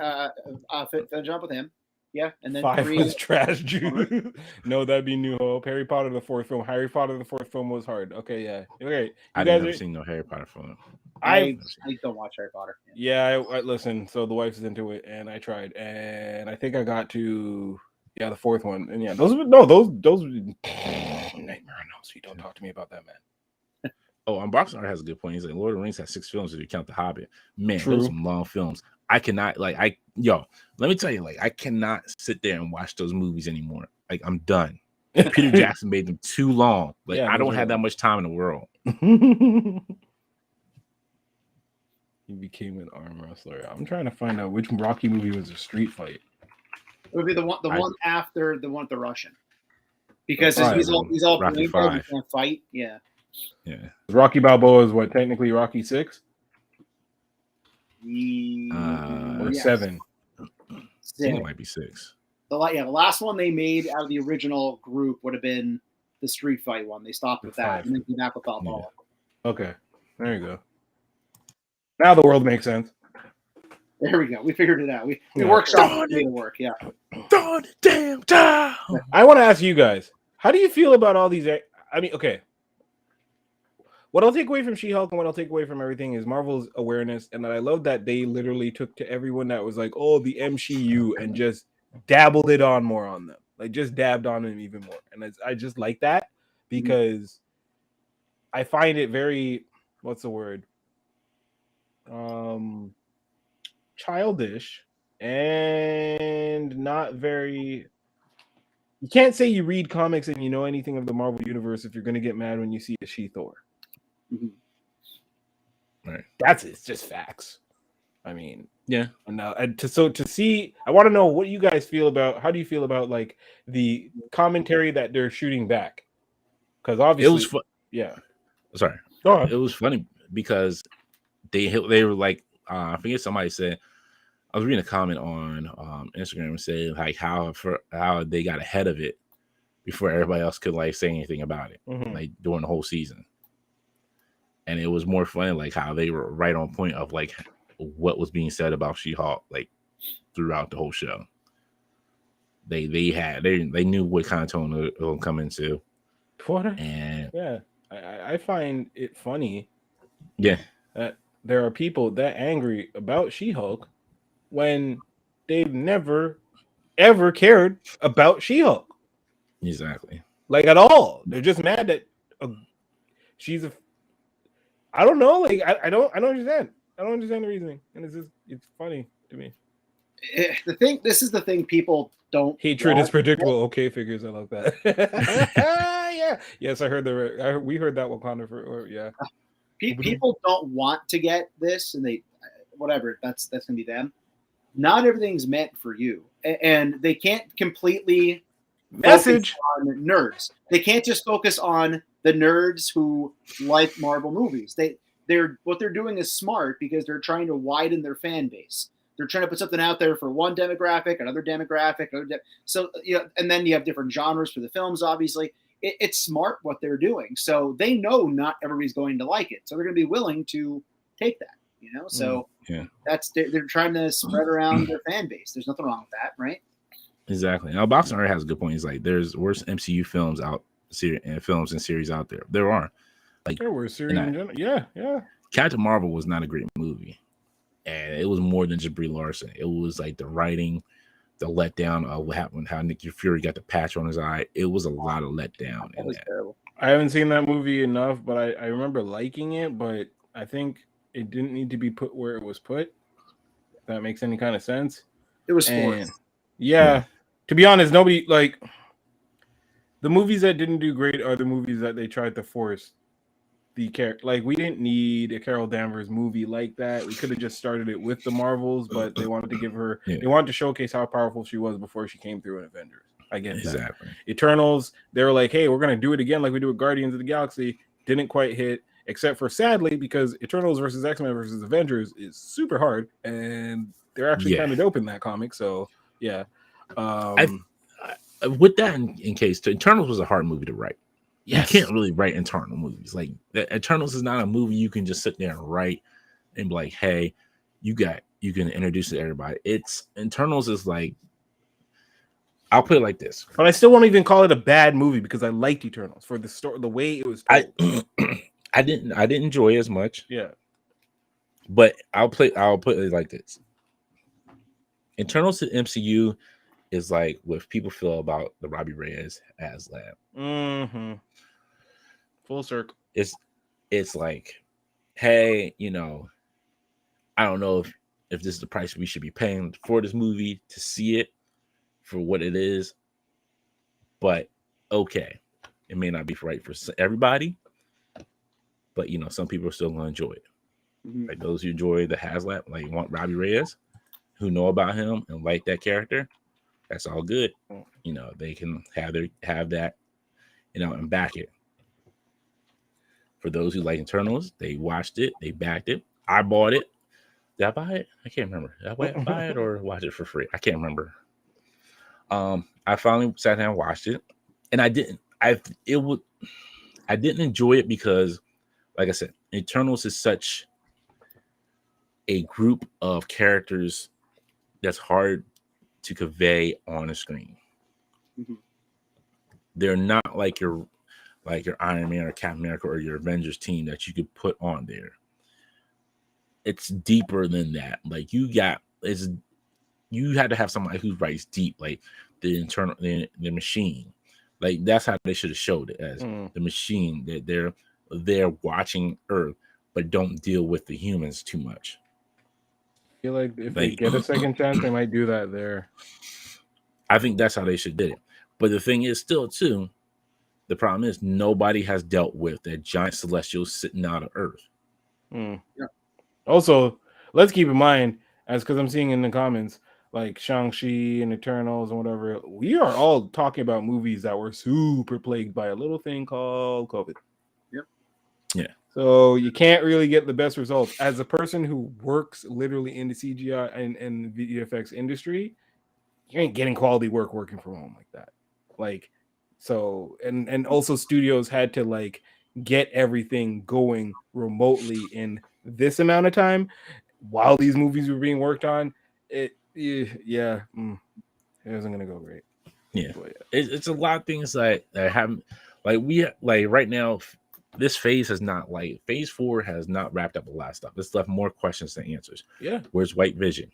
Finish up with him. Yeah, and then 5 3 was trash juice. No, that'd be New Hope. Harry Potter, the 4th film. Harry Potter, the 4th film was hard. Okay, yeah. Okay, I've never seen no Harry Potter film. I don't watch Harry Potter. Yeah, I listen. So the wife's into it, and I tried, and I think I got to the 4th one, and yeah, those nightmare on Elm Street. Don't talk to me about that, man. Oh, Unboxing Art has a good point. He's like, Lord of the Rings has 6 films if you count The Hobbit. Man, True. those are some long films. I cannot let me tell you, I cannot sit there and watch those movies anymore. Like, I'm done. Peter Jackson made them too long. Like, I don't have that much time in the world. He became an arm wrestler. I'm trying to find out which Rocky movie was a street fight. It would be the one after the one with the Russian, because he's all Rocky playing, 5. he can't fight. Yeah. Yeah. Rocky Balboa is what, technically Rocky 6? Or 7? I think it might be 6. The last one they made out of the original group would have been the street fight one. They stopped with that and then came back with Balboa. Yeah. Okay, there you go. Now the world makes sense. There we go. We figured it out. We workshopped it to work. Yeah. Damn time. I want to ask you guys, how do you feel about all these? I mean, okay. What I'll take away from She-Hulk and what I'll take away from everything is Marvel's awareness, and I love that they literally took to everyone that was like, "Oh, the MCU," and just dabbled it on more on them, like just dabbed on them even more. And I just like that because I find it very, what's the word? Childish and not very. You can't say you read comics and you know anything of the Marvel universe if you're going to get mad when you see a She-Thor. Right. It's just facts. I mean, yeah. Now, to see, I want to know what you guys feel about. How do you feel about like the commentary that they're shooting back? Because obviously, it was fun. Yeah. Sorry. Go on. It was funny because they were like, I forget, somebody said, I was reading a comment on Instagram and said like how they got ahead of it before everybody else could like say anything about it, like during the whole season. And it was more funny like how they were right on point of like what was being said about She-Hulk like throughout the whole show. They knew what kind of tone it will come into. And yeah, I find it funny. Yeah, that there are people that angry about She-Hulk when they've never ever cared about She-Hulk. Exactly. Like at all. They're just mad that she's a. I don't know. Like I don't understand. I don't understand the reasoning, and it's funny to me. This is the thing people don't. Hatred is predictable. Okay, figures. I like that. Yeah. Yes, I heard we heard that Wakanda yeah. People don't want to get this, and they whatever. That's gonna be them. Not everything's meant for you, and they can't completely message on nerds. They can't just focus on the nerds who like Marvel movies. What they're doing is smart because they're trying to widen their fan base. They're trying to put something out there for one demographic, another demographic, so and then you have different genres for the films. Obviously, it's smart what they're doing. So they know not everybody's going to like it, so they're going to be willing to take that. So they're trying to spread around their fan base. There's nothing wrong with that, right? Exactly. Now, Boxing Art has a good point. He's like, there's worse MCU films films and series out there. There are. Like, there were series in general. Yeah. Captain Marvel was not a great movie. And it was more than just Brie Larson. It was like the writing, the letdown of what happened, how Nick Fury got the patch on his eye. It was a lot of letdown That in was that. terrible. I haven't seen that movie enough, but I remember liking it, but I think it didn't need to be put where it was put. If that makes any kind of sense. It was And forced. yeah, to be honest, nobody like the movies that didn't do great are the movies that they tried to force the character. Like we didn't need a Carol Danvers movie like that. We could have just started it with the Marvels, but they wanted to give her. Yeah. They wanted to showcase how powerful she was before she came through in Avengers. I get Exactly. that. Eternals, they were like, hey, we're gonna do it again like we do with Guardians of the Galaxy. Didn't quite hit, except for sadly, because Eternals versus X-Men versus Avengers is super hard, and they're actually kind of dope in that comic. So yeah. With that in case, Eternals was a hard movie to write. Yes. You can't really write internal movies. Like Eternals is not a movie you can just sit there and write and be like, hey, you can introduce it to everybody. Eternals is like, I'll put it like this. But I still won't even call it a bad movie because I liked Eternals for the story, the way it was told. I didn't enjoy it as much. Yeah. But I'll put it like this. Internals to MCU is like what people feel about the Robbie Reyes HasLab. Mm-hmm. Full circle. It's like, hey, I don't know if this is the price we should be paying for this movie to see it for what it is, but okay, it may not be right for everybody, but some people are still going to enjoy it. Mm-hmm. Like those who enjoy the HasLab, like want Robbie Reyes, who know about him and like that character, that's all good. They can have that, and back it. For those who like Eternals, they watched it, they backed it. I bought it. Did I buy it? I can't remember. Did I buy it or watch it for free? I can't remember. I finally sat down and watched it, and I didn't enjoy it because, like I said, Eternals is such a group of characters that's hard to convey on a screen. Mm-hmm. They're not like your Iron Man or Captain America or your Avengers team that you could put on there. It's deeper than that. Like you had to have somebody who writes deep, like the machine. Like that's how they should have showed it as the machine, that they're watching Earth but don't deal with the humans too much. I feel like if they get a second chance, they might do that there. I think that's how they should did it. But the thing is still too, the problem is nobody has dealt with that giant celestial sitting out of Earth. Yeah. Also, let's keep in mind, because I'm seeing in the comments, like Shang-Chi and Eternals and whatever, we are all talking about movies that were super plagued by a little thing called COVID. Yep. Yeah. So you can't really get the best results. As a person who works literally in the CGI and VFX industry, you ain't getting quality work working from home like that. Like, so, and also studios had to like get everything going remotely in this amount of time while these movies were being worked on. It wasn't gonna go great. Yeah, it's a lot of things that haven't, like right now. This phase has not, like phase 4 has not wrapped up a lot of stuff. It's left more questions than answers. Yeah, where's White Vision?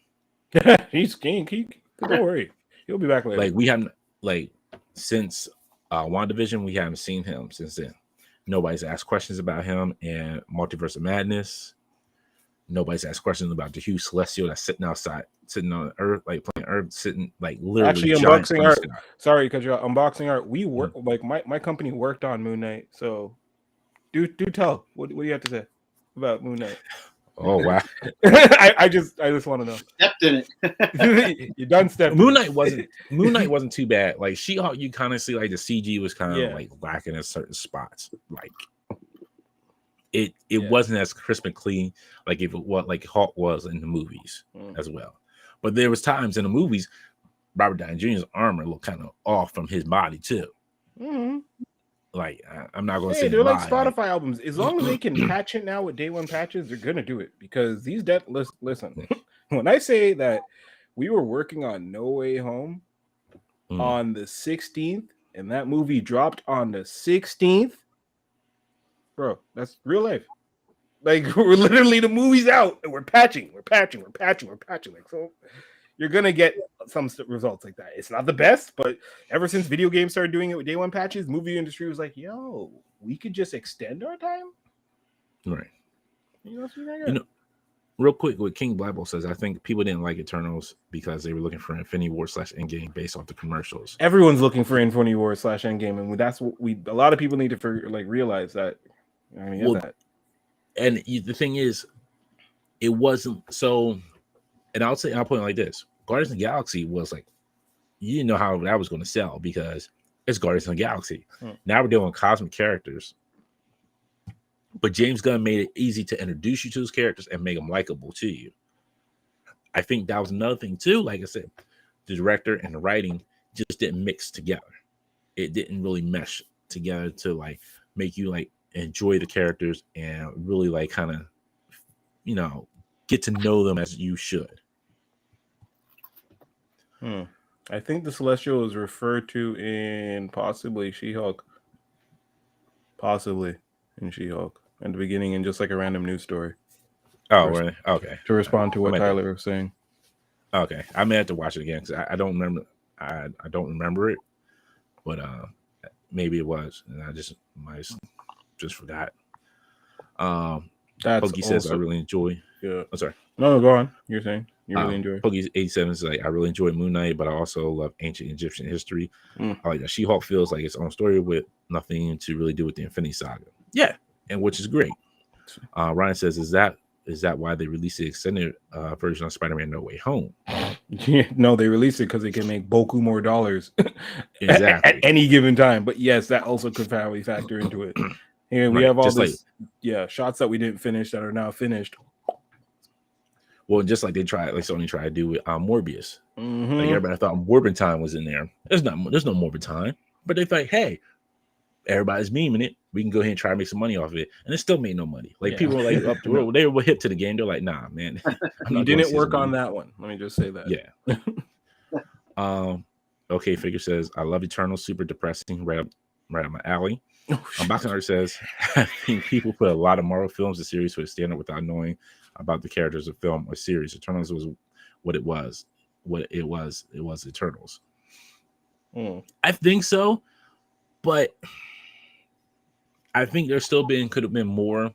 He's king. Don't worry, he'll be back later. Like we haven't, like since WandaVision, we haven't seen him since then. Nobody's asked questions about him and Multiverse of Madness. Nobody's asked questions about the huge celestial that's sitting outside, sitting on Earth, like playing Earth, sitting like literally. Actually, unboxing art. Sorry, because you're unboxing art. We work like my company worked on Moon Knight. So, do tell. What do you have to say about Moon Knight? Oh wow! I just want to know. Stepped in it. You done stepped. Moon Knight wasn't too bad. Like She-Hulk, you kind of see like the CG was kind of like lacking in certain spots. Like it wasn't as crisp and clean like if it was like Hulk was in the movies as well. But there was times in the movies Robert Downey Jr.'s armor looked kind of off from his body too. Mm-hmm. Like I'm not going to say they're like Spotify albums. As long as they can patch it now with day one patches, they're gonna do it because these listen. When I say that we were working on No Way Home on the 16th, and that movie dropped on the 16th, bro, that's real life. Like we're literally the movie's out and we're patching. Like so, you're gonna get some results like that. It's not the best, but ever since video games started doing it with day one patches, movie industry was like, yo, we could just extend our time. Right. You know, you know, real quick, what King Blabble says, I think people didn't like Eternals because they were looking for Infinity War / Endgame based off the commercials. Everyone's looking for Infinity War / Endgame, and that's what a lot of people need to realize that. I mean, that. And the thing is, it wasn't so. And I'll put it like this: Guardians of the Galaxy was like, you didn't know how that was going to sell because it's Guardians of the Galaxy. Now we're dealing with cosmic characters. But James Gunn made it easy to introduce you to those characters and make them likable to you. I think that was another thing too. Like I said, the director and the writing just didn't mix together. It didn't really mesh together to like make you like enjoy the characters and really like kind of, you know, get to know them as you should. I think the Celestial is referred to in possibly She-Hulk. Possibly in She-Hulk at the beginning, and just like a random news story. Oh, really? Okay. To respond to what Tyler was saying. Okay, I may have to watch it again because I don't remember. I don't remember it, but maybe it was, and I just forgot. That's Pokey says I really enjoy. Yeah. I'm sorry. No, go on. You're saying you really enjoy. Pokey 87 is like I really enjoy Moon Knight, but I also love ancient Egyptian history. I like that She-Hulk feels like its own story with nothing to really do with the Infinity Saga. Yeah, and which is great. Ryan says, "Is that why they released the extended version of Spider-Man No Way Home?" Yeah, no, they released it because they can make beaucoup more dollars exactly at any given time. But yes, that also could probably factor into it. And we have all just this, shots that we didn't finish that are now finished. Well, just like Sony tried to do with Morbius. Like everybody thought Morbid Time was in there. There's no Morbid Time, but they thought, hey, everybody's memeing it. We can go ahead and try to make some money off of it, and it still made no money. Like people were like up the road, they were hip to the game. They're like, nah, man, you didn't work on that one. Let me just say that. Yeah. Okay, Figure says, I love Eternal, super depressing, right up my alley. Boxing Art says, I think people put a lot of Marvel films and series for the standard without knowing about the characters of film or series. Eternals was what it was. It was Eternals. I think so, but I think there still could have been more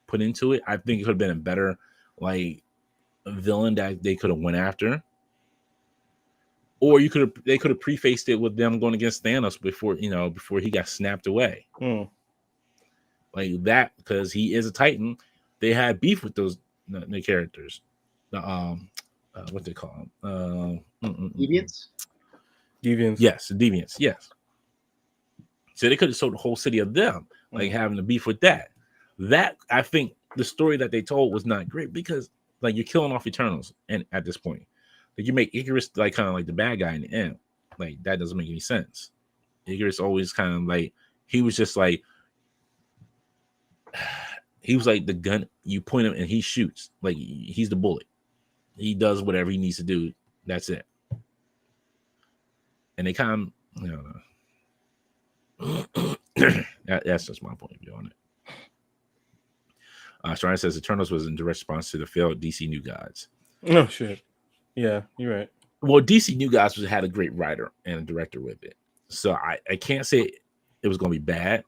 put into it. I think it could have been a better like villain that they could have went after. Or they could have prefaced it with them going against Thanos before he got snapped away. Like that, because he is a Titan. They had beef with those the characters. What they call them? Deviants? Yes, Deviants, yes. So they could have sold the whole city of them, like having a beef with that. That I think the story that they told was not great because like you're killing off Eternals and at this point. Like you make Icarus like kind of like the bad guy in the end. Like that doesn't make any sense. Icarus always kind of like he was like the gun. You point him and he shoots. Like he's the bullet. He does whatever he needs to do. That's it. And they kind of that's just my point of view on it. Shrine says Eternals was in direct response to the failed DC New Gods. Oh shit. Yeah, you're right. Well, DC New Gods had a great writer and a director with it. So I can't say it was going to be bad.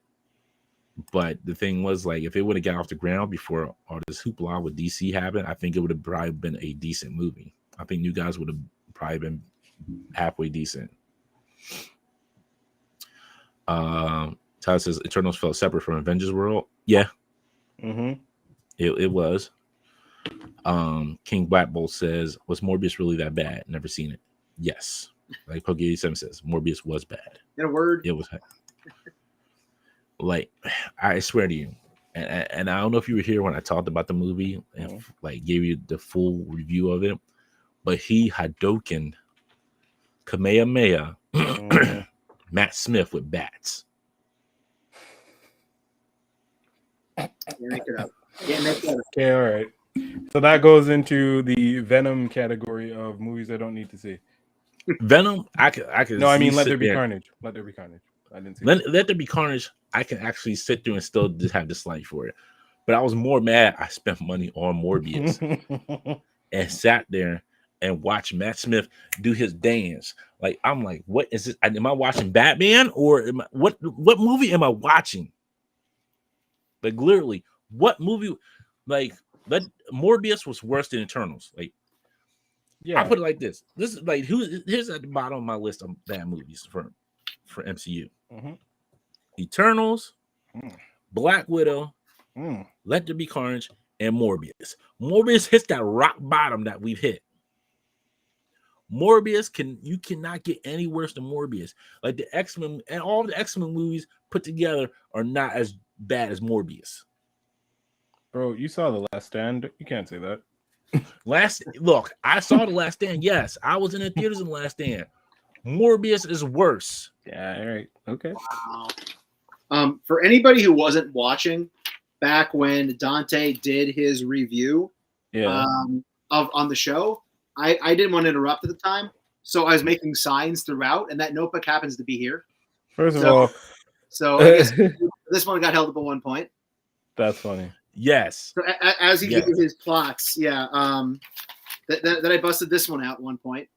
But the thing was, like, if it would have got off the ground before all this hoopla with DC happened, I think it would have probably been a decent movie. I think New Gods would have probably been halfway decent. Tyler says Eternals felt separate from Avengers World. Yeah. It was. King Black Bolt says, was Morbius really that bad? Never seen it. Yes. Like Pokey 87 says, Morbius was bad. In a word, it was like, I swear to you, and I don't know if you were here when I talked about the movie and like gave you the full review of it, but he Hadoken Kamehameha Matt Smith with bats. Okay, all right. So that goes into the Venom category of movies I don't need to see. Venom, I could. No, I mean Let There Be Carnage. Let There Be Carnage. I didn't see. Let There Be Carnage. I can actually sit through and still just have dislike for it. But I was more mad. I spent money on Morbius and sat there and watch Matt Smith do his dance. Like, I'm like, what is this? Am I watching Batman or what movie am I watching? Like, literally, what movie? Like, Morbius was worse than Eternals. Like, yeah, I put it like this. This is like here's at the bottom of my list of bad movies for MCU. Mm-hmm. Eternals, Black Widow, Let There Be Carnage, and Morbius. Morbius hits that rock bottom that we've hit. Morbius you cannot get any worse than Morbius. Like the X-Men and all the X-Men movies put together are not as bad as Morbius. Bro, you saw The Last Stand. You can't say that. Look, I saw The Last Stand. Yes, I was in the theaters in The Last Stand. Morbius is worse. Yeah, all right. Okay. Wow. For anybody who wasn't watching back when Dante did his review on the show, I didn't want to interrupt at the time, so I was making signs throughout, and that notebook happens to be here. First of all, so I guess this one got held up at one point. That's funny. Yes. So as he did his plots, that I busted this one out at one point.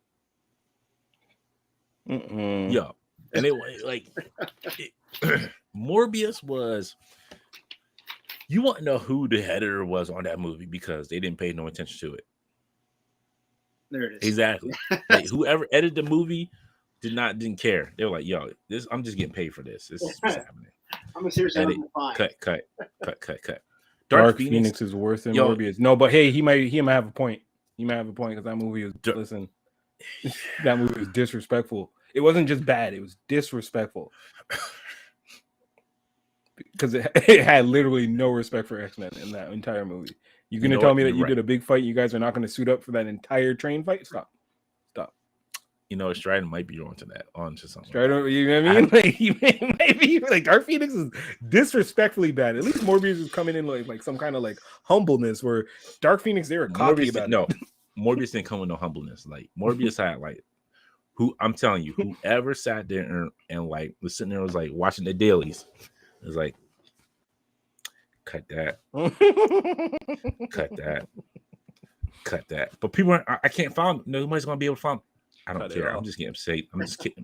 Yeah, and Morbius was. You want to know who the editor was on that movie because they didn't pay no attention to it. There it is. Exactly. Like, whoever edited the movie didn't care. They were like, "Yo, I'm just getting paid for this. This is what's happening." I'm a serious edit. Cut. Dark Phoenix is worse than Morbius. No, but hey, he might have a point. He might have a point because that movie is that movie was disrespectful. It wasn't just bad; it was disrespectful. Because it had literally no respect for X-Men in that entire movie. You're going to tell me that you did a big fight, you guys are not going to suit up for that entire train fight? Stop. You know, Strider might be onto something. Strider, you know what I mean? Maybe like Dark Phoenix is disrespectfully bad. At least Morbius is coming in like some kind of like humbleness, where Dark Phoenix, they were cocky about it. No, Morbius didn't come with no humbleness. Like, Morbius had like, I'm telling you, whoever sat there and like was sitting there was like watching the dailies. It's like, cut that. But people I can't find. Nobody's gonna be able to find. I don't care. I'm just getting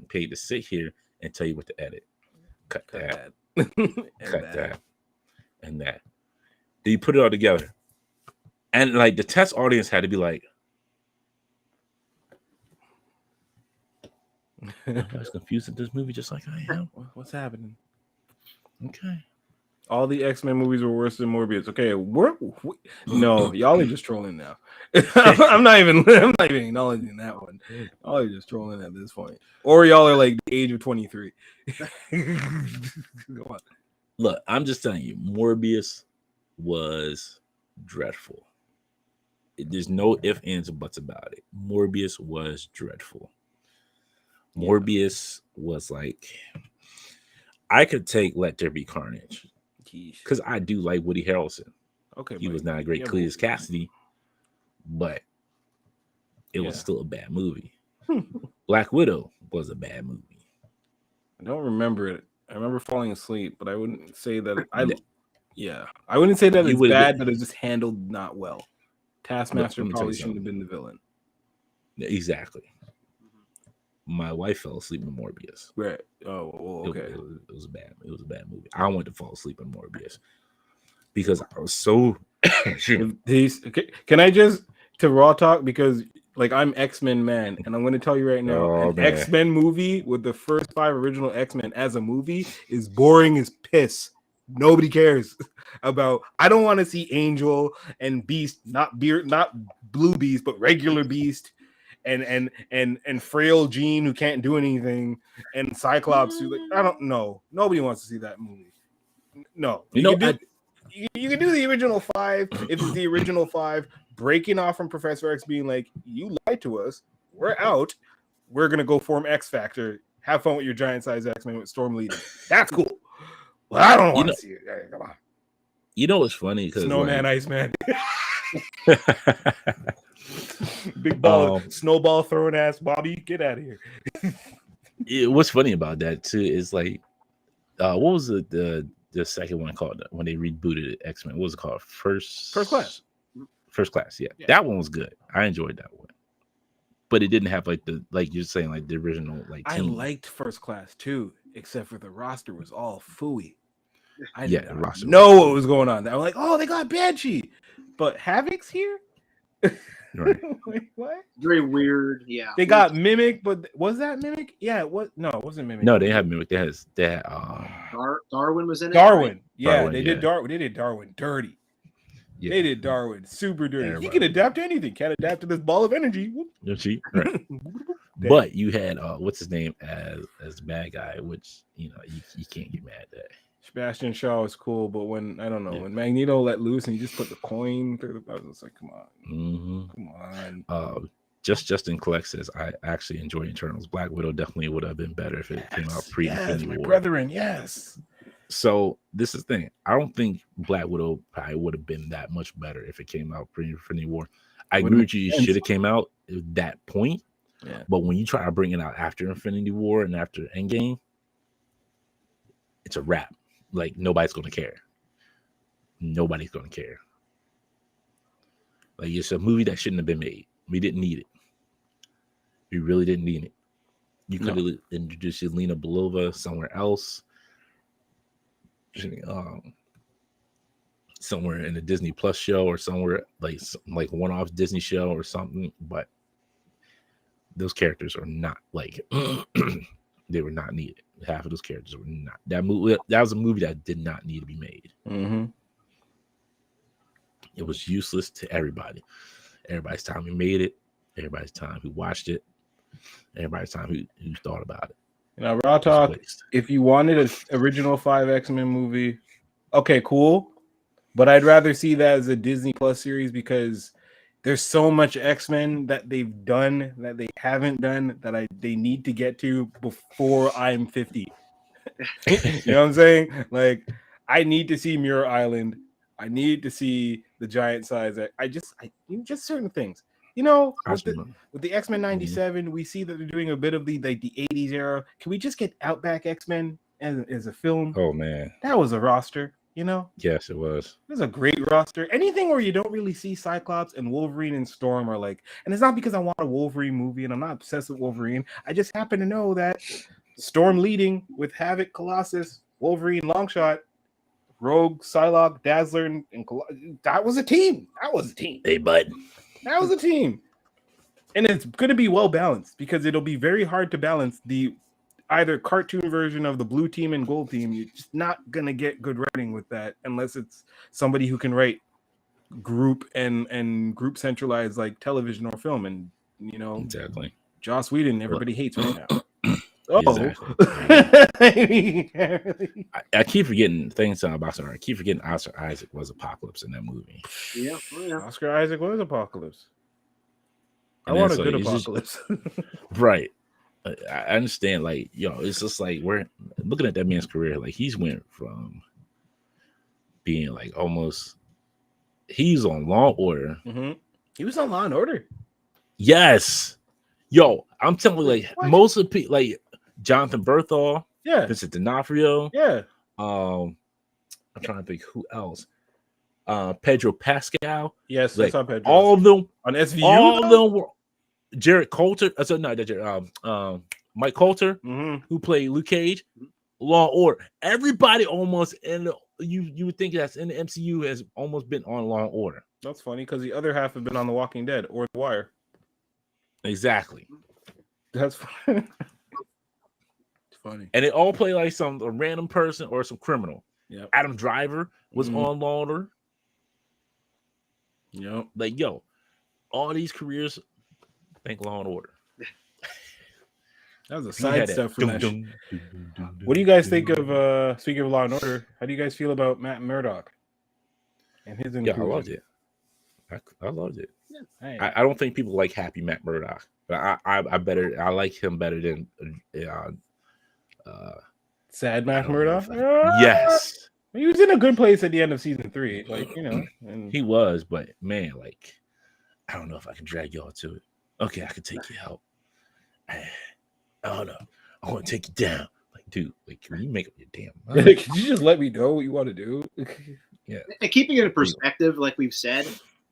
paid to sit here and tell you what to edit. Cut that. Cut that. And that. Then you put it all together, and like the test audience had to be like, I was confused at this movie, just like I am. What's happening? Okay. All the X-Men movies were worse than Morbius. Okay, no, y'all are just trolling now. I'm not even acknowledging that one. Y'all are just trolling at this point. Or y'all are like the age of 23. Come on. Look, I'm just telling you, Morbius was dreadful. There's no ifs, ands, or buts about it. Morbius was dreadful. Morbius was like, I could take Let There Be Carnage because I do like Woody Harrelson. Okay, he was not a great Cletus Cassidy, but it was still a bad movie. Black Widow was a bad movie. I don't remember it. I remember falling asleep, but I wouldn't say that I wouldn't say that it's bad, but it's just handled not well. Taskmaster probably shouldn't have been the villain. Exactly. My wife fell asleep in Morbius. Right. Oh, okay. It was bad. It was a bad movie. I wanted to fall asleep in Morbius because I was so. Can I just to raw talk, because like I'm X-Men man, and I'm going to tell you right now, an X-Men movie with the first 5 original X-Men as a movie is boring as piss. Nobody cares about. I don't want to see Angel and Beast, not Blue Beast, but regular Beast. And frail Jean who can't do anything, and Cyclops who, like, I don't know. Nobody wants to see that movie. No, you can do the original 5 if it's the original 5 breaking off from Professor X, being like, you lied to us, we're out, we're gonna go form X Factor. Have fun with your giant size X-Men with Storm leading. That's cool. Well, I don't want to see it. Hey, come on. You know what's funny? Because Snowman, Iceman. Big ball, snowball throwing ass Bobby, get out of here. What's funny about that too is like, what was the second one called when they rebooted X-Men? What was it called? First Class. Yeah, that one was good. I enjoyed that one. but it didn't have like you're saying like the original like team. I liked First Class too, except for the roster was all fooey. I Yeah, didn't the roster know was what was going on. I'm like, oh, they got Banshee, but Havoc's here. right. Like, what? Very weird. Yeah. They got Mimic, but was that Mimic? Yeah, it was. No, it wasn't Mimic. No, they have Mimic. They had Darwin was in it. Darwin. Right? Yeah, Darwin, they did Darwin. They did Darwin dirty. Yeah. They did Darwin super dirty. Everybody. He can adapt to anything. Can't adapt to this ball of energy. You see? Right. But you had what's his name as the bad guy, which you can't get mad at. Sebastian Shaw is cool, but when when Magneto let loose and he just put the coin through the, I was like, come on, come on. Justin Collect says I actually enjoy Eternals. Black Widow definitely would have been better if it came out pre-Infinity War. Brethren, yes. So this is the thing. I don't think Black Widow probably would have been that much better if it came out pre-Infinity War. I agree with you. It should have came out at that point. Yeah. But when you try to bring it out after Infinity War and after Endgame, it's a wrap. Like nobody's gonna care. Nobody's gonna care. Like it's a movie that shouldn't have been made. We didn't need it. We really didn't need it. You could have introduced Yelena Belova somewhere else. Somewhere in a Disney Plus show or somewhere like one-off Disney show or something, but those characters are not like they were not needed. Half of those characters were not. That was a movie that did not need to be made. Mm-hmm. It was useless to everybody. Everybody's time who made it, everybody's time who watched it, everybody's time who thought about it. Now, raw talk, if you wanted an original 5 X-Men movie, okay, cool. But I'd rather see that as a Disney Plus series because there's so much X-Men that they've done that they haven't done that they need to get to before I'm 50. You know what I'm saying? Like, I need to see Muir Island. I need to see the giant size. Just certain things. You know, with the X-Men 97, we see that they're doing a bit of the 80s era. Can we just get Outback X-Men as a film? Oh man, that was a roster. You know? Yes, it was. It was a great roster. Anything where you don't really see Cyclops and Wolverine and Storm are like, and it's not because I want a Wolverine movie and I'm not obsessed with Wolverine. I just happen to know that Storm leading with Havoc, Colossus, Wolverine, Longshot, Rogue, Psylocke, Dazzler, and that was a team. That was a team. Hey, bud. That was a team. And it's going to be well balanced because it'll be very hard to balance the either cartoon version of the blue team and gold team. You're just not gonna get good writing with that unless it's somebody who can write group and group centralized like television or film. And you know, exactly. Joss Whedon, everybody hates right now. I keep forgetting things about Oscar. I keep forgetting Oscar Isaac was Apocalypse in that movie. Yeah, Oscar Isaac was Apocalypse. I want a good Apocalypse. Right. I understand, like, it's just like we're looking at that man's career. Like, he's went from being like almost he's on Law and Order. Mm-hmm. He was on Law and Order. Yes, I'm telling you, like most of the people, like Jonathan Berthal, Vincent D'Onofrio, I'm trying to think who else. Pedro Pascal, yes, like, that's Pedro. All of them on SVU. All of them were. Jared Coulter, Mike Coulter, who played Luke Cage, Law and Order. Everybody almost you would think that's in the MCU has almost been on Law and Order. That's funny because the other half have been on The Walking Dead or The Wire. Exactly. That's funny. It's funny. And they all play like a random person or some criminal. Yeah. Adam Driver was on Law and Order. Yep. Like, all these careers. Think Law and Order. That was a side step for that. What do you guys think of speaking of Law and Order? How do you guys feel about Matt Murdock and his inclusion? Yeah, I loved it. I loved it. Hey. I don't think people like happy Matt Murdock, but I like him better than sad Matt Murdock. Yes, he was in a good place at the end of season 3. Like and he was, but man, like I don't know if I can drag y'all to it. Okay, I can take you out. I don't know. I want to take you down. Like, dude, like, can you make up your damn mind? Can you just let me know what you want to do? Yeah. And keeping it in perspective, like we've said,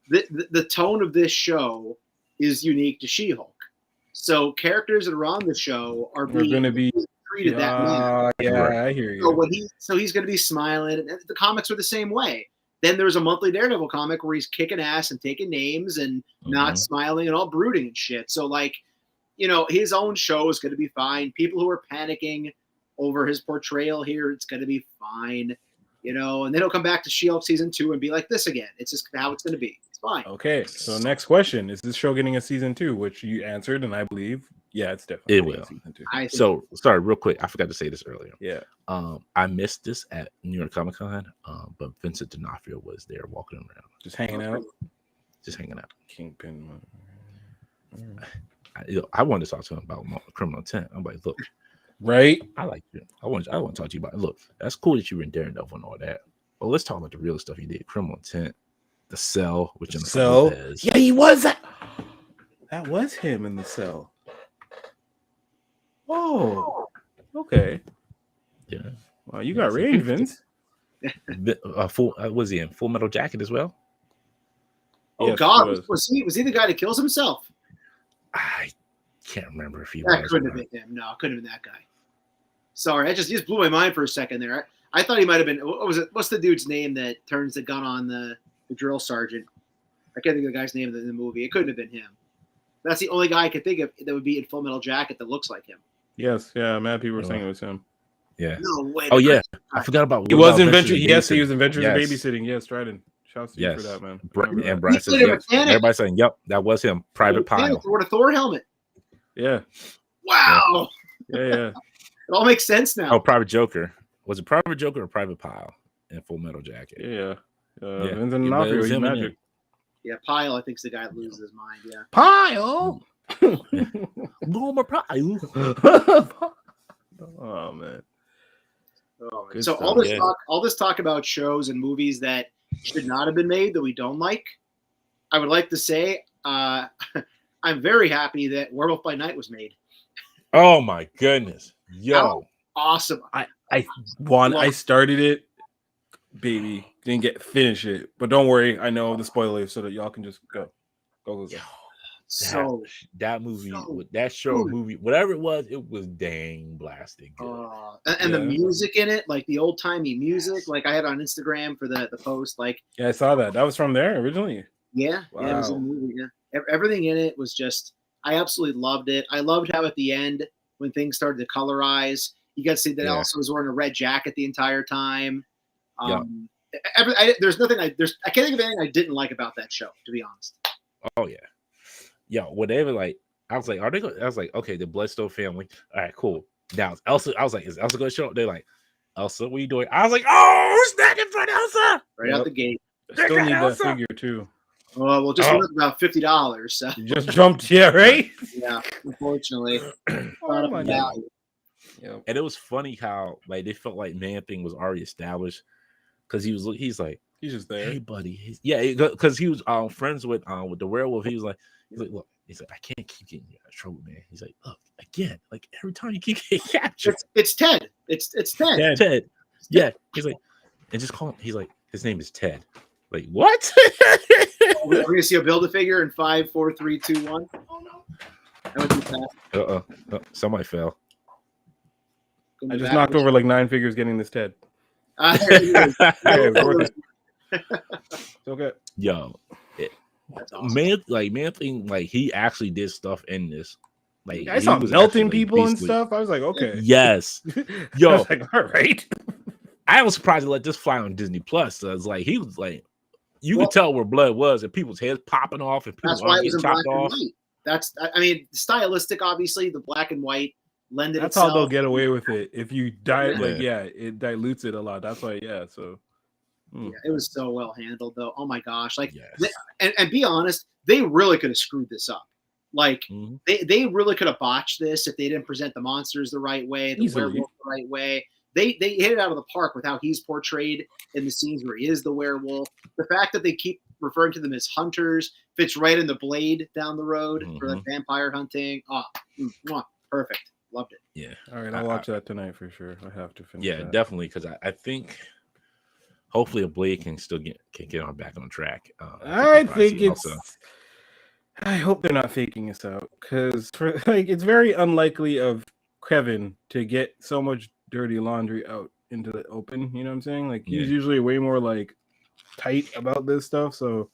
the tone of this show is unique to She-Hulk. So characters that are on the show are going to be treated that way. Yeah, Right. I hear you. So he's going to be smiling. And the comics are the same way. Then there's a monthly Daredevil comic where he's kicking ass and taking names and not smiling and all brooding and shit. So like, his own show is going to be fine. People who are panicking over his portrayal here, it's going to be fine. And then he'll come back to She-Hulk season 2 and be like this again. It's just how it's going to be. It's fine. Okay, so next question: is this show getting a season 2? Which you answered, and I believe, yeah, it's definitely it will. Season 2. So sorry, real quick, I forgot to say this earlier. Yeah. I missed this at New York Comic Con, but Vincent D'Onofrio was there walking around, just hanging out. Kingpin. I wanted to talk to him about Criminal Intent. I'm like, look. Right, I like you. I want to talk to you about it. Look, that's cool that you were in Daredevil and all that. But let's talk about the real stuff you did. Criminal Intent, The Cell, which in the Cell. Yeah, he was that. That was him in The Cell. Oh, okay. Yeah. Well, you got range, Vince. Was he in Full Metal Jacket as well? Oh yes, God, was he the guy that kills himself? I can't remember if he that couldn't have been him. No, it couldn't have been that guy. Sorry, he just blew my mind for a second there. I thought he might have been. What was it? What's the dude's name that turns the gun on the drill sergeant? I can't think of the guy's name in the movie. It couldn't have been him. That's the only guy I could think of that would be in Full Metal Jacket that looks like him. Yes, yeah, mad people were saying it was him. Yeah. No way. Oh yeah, I forgot about. He was in Ventures. Yes, he was in Ventures of Babysitting. Yes, Dryden. Shouts to you for that, man. And Brian said, yes. Everybody saying, "Yep, that was him." Private Pile. Wore a Thor helmet. Yeah. Wow. Yeah. It all makes sense now. Oh, Private Joker. Was it Private Joker or Private Pile in Full Metal Jacket? Yeah. Vincent D'Onofrio, he's magic. Yeah, Pile, I think, is the guy that loses his mind. Yeah. Pile. Boomer Pile. Oh man. Oh, so all this talk about shows and movies that should not have been made that we don't like. I would like to say I'm very happy that Werewolf by Night was made. Oh my goodness. Yo. How awesome. I started it, baby. Didn't finish it. But don't worry, I know the spoilers so that y'all can just go. Go. So that movie, that show, movie, whatever it was dang blasted good. And the music in it, like the old timey music, like I had on Instagram for the post, like I saw that. That was from there originally. Yeah, wow. Yeah, it was a movie. Yeah, everything in it was just. I absolutely loved it. I loved how at the end when things started to colorize, you got to see that Elsa was wearing a red jacket the entire time. There's nothing I can't think of anything I didn't like about that show, to be honest. Oh yeah. Yo, whatever. Like, I was like, are they? I was like, okay, the Bloodstone family. All right, cool. Now it's Elsa. I was like, is Elsa going to show up? They're like, Elsa, what are you doing? I was like, oh, who's that in front of Elsa? Right out the gate. Still need that figure too. Well, just went up about $50. So. You just jumped, right? Yeah, unfortunately. Oh my God. Yep. And it was funny how like they felt like Man Thing was already established because he's like he's just there. Hey, buddy. Because he was friends with the werewolf. He's like, look, he's like, I can't keep getting you out of trouble, man. He's like, look, again, like every time you keep getting captured. It's Ted. It's Ted. Ted. Yeah. He's like, and just call him. He's like, his name is Ted. Like, what? We're gonna see a Build-A-Figure in 5, 4, 3, 2, 1. Oh no. That would be fast. Oh, somebody fell. I just knocked over like 9 figures getting this Ted. It's okay. Yo, awesome. Man Thing, like he actually did stuff in this. Like I saw melting people and stuff. I was like, okay. Yes. Yo, I was like, all right. I was surprised to let this fly on Disney Plus. So it's like he was like, you could tell where blood was and people's heads popping off and people's arms getting chopped off. That's, I mean, stylistic. Obviously, the black and white lended. That's how they'll get away with it. If you it dilutes it a lot. That's why, So, yeah, it was so well handled, though. Oh my gosh, like, and be honest, they really could have screwed this up. Like, they really could have botched this if they didn't present the monsters the right way, the werewolf the right way. They hit it out of the park with how he's portrayed in the scenes where he is the werewolf. The fact that they keep referring to them as hunters fits right in the Blade down the road for like vampire hunting. Perfect. Loved it. Yeah. All right, I'll watch that tonight for sure. I have to finish. Yeah, definitely, because I think hopefully a Blade can still get on back on track. I think it's. I hope they're not faking this out, because it's very unlikely of Kevin to get so much dirty laundry out into the open. You know what I'm saying? Like he's usually way more like tight about this stuff. So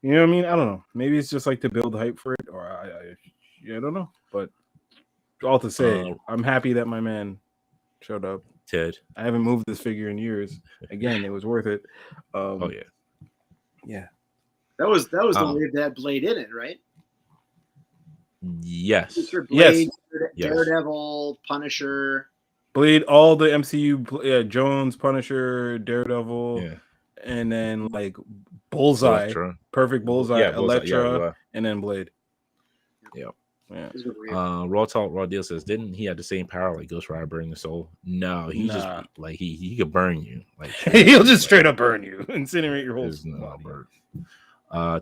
you know what I mean? I don't know. Maybe it's just like to build hype for it, or I don't know. But all to say, I'm happy that my man showed up. Ted, I haven't moved this figure in years. Again, it was worth it. Yeah. That was the wave that Blade in it, right? Yes. Blade, Daredevil, Punisher. Blade, all the MCU, Jones, Punisher, Daredevil, and then like Bullseye, Elektra. Perfect Bullseye, Elektra, yeah. and then Blade. Yep. Yeah. Raw Talk Raw Deal says, didn't he have the same power like Ghost Rider burning the soul? No, he just like he could burn you. Like he'll just straight up burn you, incinerate your whole body.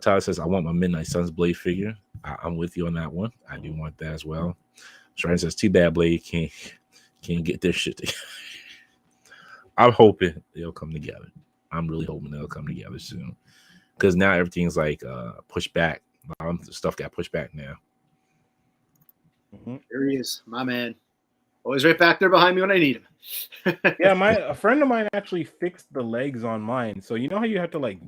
Tyler says, I want my Midnight Suns Blade figure. I'm with you on that one. I do want that as well. Shrine says, too bad Blade can't get their shit together. I'm hoping they'll come together. I'm really hoping they'll come together soon. Because now everything's like pushed back. A lot of stuff got pushed back now. Mm-hmm. There he is, my man. Always right back there behind me when I need him. A friend of mine actually fixed the legs on mine. So you know how you have to like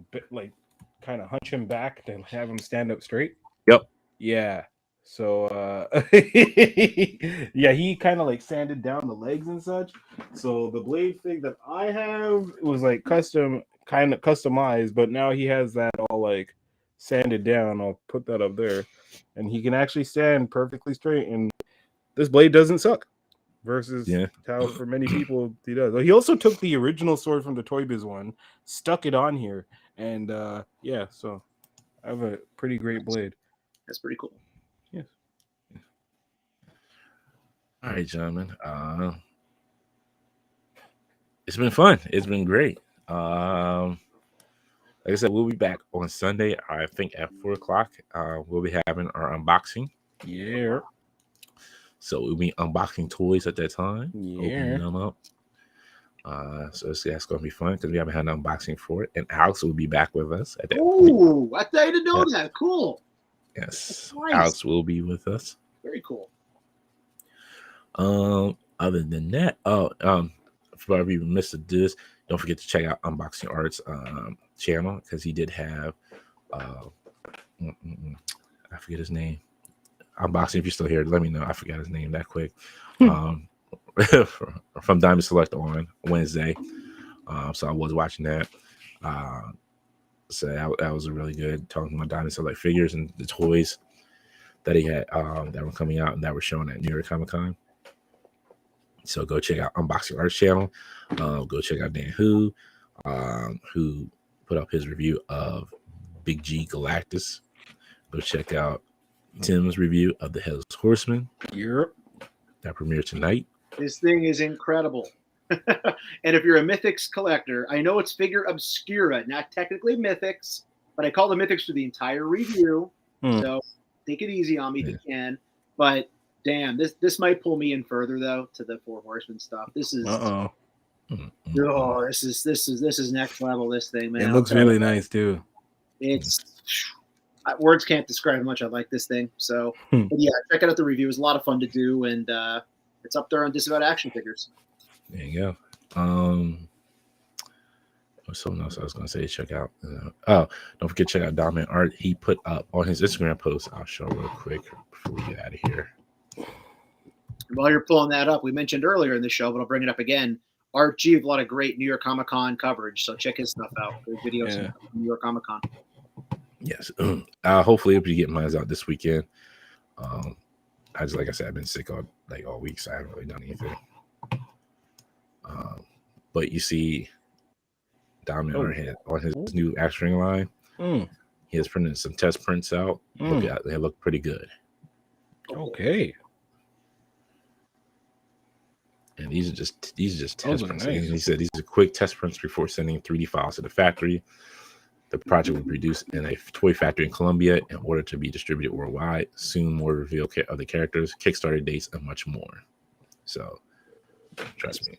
kind of hunch him back to have him stand up straight? Yep. Yeah. So he kind of like sanded down the legs and such. So the Blade fig that I have was like customized, but now he has that all like sanded down. I'll put that up there, and he can actually stand perfectly straight. And this Blade doesn't suck. Versus how for many people he does. He also took the original sword from the Toy Biz one, stuck it on here, and so I have a pretty great Blade. That's pretty cool. Yes. All right, gentlemen. It's been fun. It's been great. Like I said, we'll be back on Sunday. I think at 4:00. We'll be having our unboxing. Yeah. So we'll be unboxing toys at that time. Yeah. Opening them up. So that's going to be fun because we haven't had an unboxing for it. And Alex will be back with us at that point. Ooh, I didn't know that. Cool. Yes. Nice. Alex will be with us. Very cool. Other than that, if you missed this, don't forget to check out Unboxing Art's channel because he did have I forget his name. Unboxing, if you're still here, let me know. I forgot his name that quick. From Diamond Select on Wednesday. So I was watching that. So that was a really good talking about Diamond Select figures and the toys that he had that were coming out and that were shown at New York Comic Con. So go check out Unboxing Art's channel. Go check out Dan who put up his review of Big G Galactus. Go check out Tim's review of the Headless Horseman. Yep. That premiered tonight. This thing is incredible. And if you're a Mythics collector, I know it's figure obscura, not technically Mythics, but I call the Mythics for the entire review. So take it easy on me if you can. But damn, this might pull me in further though to the Four Horsemen stuff. This is this is next level. This thing, man. It looks really nice too. It's words can't describe how much I like this thing. So, but yeah, check out the review. It was a lot of fun to do, and it's up there on Disavowed Action Figures. There you go. What's something else I was going to say? Check out. Don't forget to check out Dominant Art. He put up on his Instagram post. I'll show real quick before we get out of here. While you're pulling that up, we mentioned earlier in the show, but I'll bring it up again. Art G with a lot of great New York Comic Con coverage, so check his stuff out. Great videos from New York Comic Con. Yes. Hopefully I'll be getting mine out this weekend. Like I said, I've been sick all week, so I haven't really done anything. But you see Dominant Art had on his new action ring line. He has printed some test prints out. They look pretty good. Okay. And these are just test prints. Nice. He said these are quick test prints before sending 3D files to the factory. The project will be produced in a toy factory in Colombia in order to be distributed worldwide. Soon, more reveal of the characters, Kickstarter dates, and much more. So, trust me,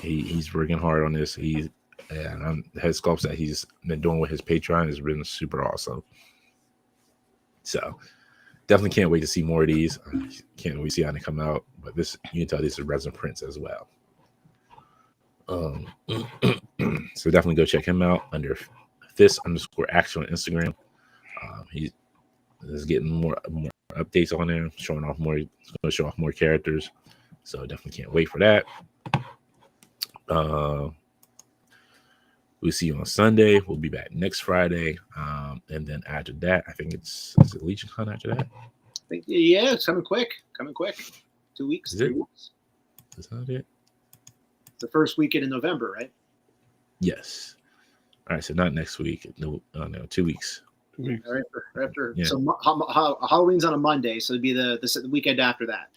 he's working hard on this. His sculpts that he's been doing with his Patreon has been super awesome. So definitely can't wait to see more of these. Can't wait to see how they come out. But this, you can tell these are resin prints as well. So definitely go check him out under Fist_Action on Instagram. He is getting more updates on there, showing off more. He's going to show off more characters. So definitely can't wait for that. We'll see you on Sunday. We'll be back next Friday. And then after that, I think is it LegionCon after that? I think, yeah, it's coming quick. 2 weeks. 3 weeks. Is that it? It's the first weekend in November, right? Yes. All right, so not next week. No, 2 weeks. 2 weeks. Right after. Yeah. So Halloween's on a Monday, so it'd be the weekend after that.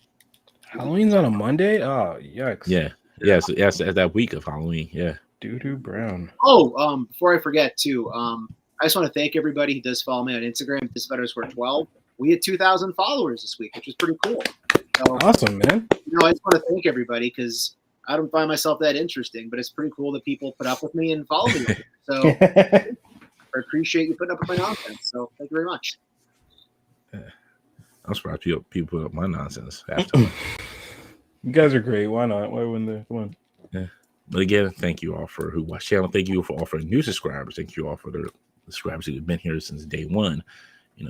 Halloween's on a Monday? Oh, yikes. Yeah. Yes, that week of Halloween. Yeah. Doo-doo brown. Oh, before I forget too, I just want to thank everybody who does follow me on Instagram, ThisBetterScore12. We had 2,000 followers this week, which is pretty cool. So, Awesome, man. I just want to thank everybody because I don't find myself that interesting, but it's pretty cool that people put up with me and follow me. So I appreciate you putting up with my nonsense. So thank you very much. I'm surprised people put up my nonsense after. You guys are great. Why not? Why wouldn't they? Come on. Yeah. But again, thank you all for who watch channel. Thank you for offering new subscribers. Thank you all for the subscribers who have been here since day one. I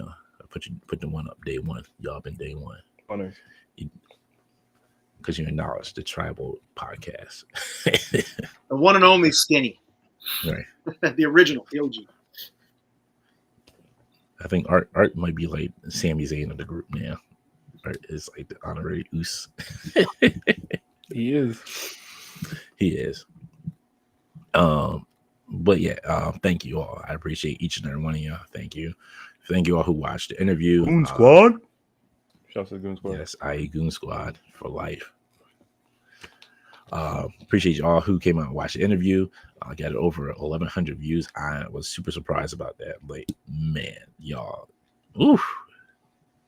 put the one up day one. Y'all been day one. Honor. Because you acknowledge the tribal podcast. The one and only Skinny. Right. The original, the OG. I think Art might be like Sami Zayn of the group now. Art is like the honorary Oos. He is. He is. But yeah, thank you all. I appreciate each and every one of you. Thank you. Thank you all who watched the interview. Goon Squad. Shout out to the Goon Squad. Yes, IE Goon Squad for life. Appreciate you all who came out and watched the interview. I got over 1,100 views. I was super surprised about that. Like, man, y'all. Oof.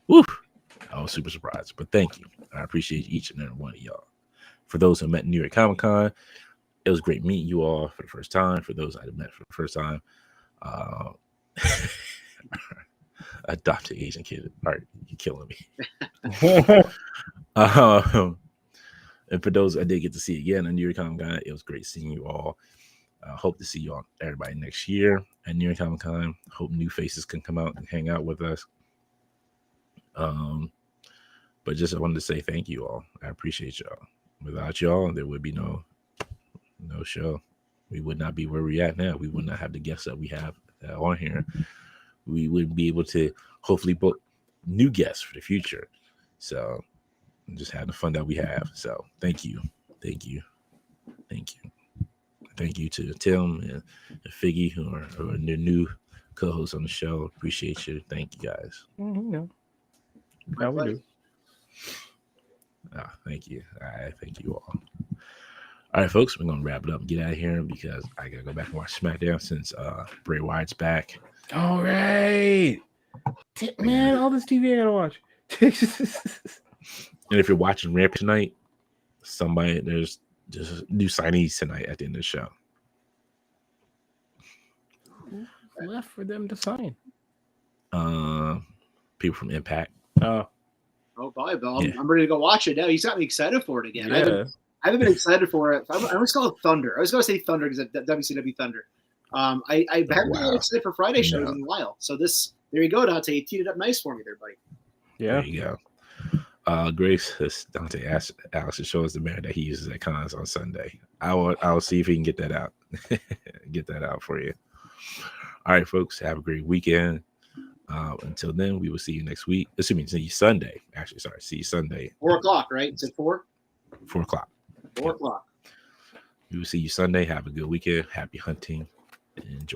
I was super surprised. But thank you. I appreciate each and every one of y'all. For those who met New York Comic Con, it was great meeting you all for the first time. For those I met for the first time, adopted Asian kid. All right, you're killing me. And for those I did get to see again on New York Comic Con, it was great seeing you all. Hope to see you all, everybody, next year at New York Comic Con. Hope new faces can come out and hang out with us. But just I wanted to say thank you all. I appreciate y'all. Without y'all, there would be no show. We would not be where we're at now. We would not have the guests that we have on here. We would be able to hopefully book new guests for the future. So just having the fun that we have. So thank you. Thank you to Tim and Figgy who are the new co-hosts on the show. Appreciate you. Thank you guys. Yeah, we do. Thank you. All right, thank you all. All right, folks, we're gonna wrap it up and get out of here because I gotta go back and watch SmackDown since Bray Wyatt's back. All right, man, all this TV I gotta watch. And if you're watching Rampage tonight, there's just new signees tonight at the end of the show. Who left for them to sign? People from Impact. Oh, probably, Bill. Yeah. I'm ready to go watch it now. He's got me excited for it again. Yeah. I haven't been excited for it. I always call it Thunder. I was going to say Thunder because it's WCW Thunder. I haven't been excited for Friday shows in a while. So there you go, Dante. You teed it up nice for me there, buddy. Yeah. There you go. Grace, Dante asked Alex to show us the banner that he uses at cons on Sunday. I'll see if he can get that out. Get that out for you. All right, folks. Have a great weekend. Until then, we will see you next week. See you Sunday. Actually, sorry. See you Sunday. 4:00, right? Is it 4? 4 o'clock. 4:00. We will see you Sunday. Have a good weekend. Happy hunting. Enjoy.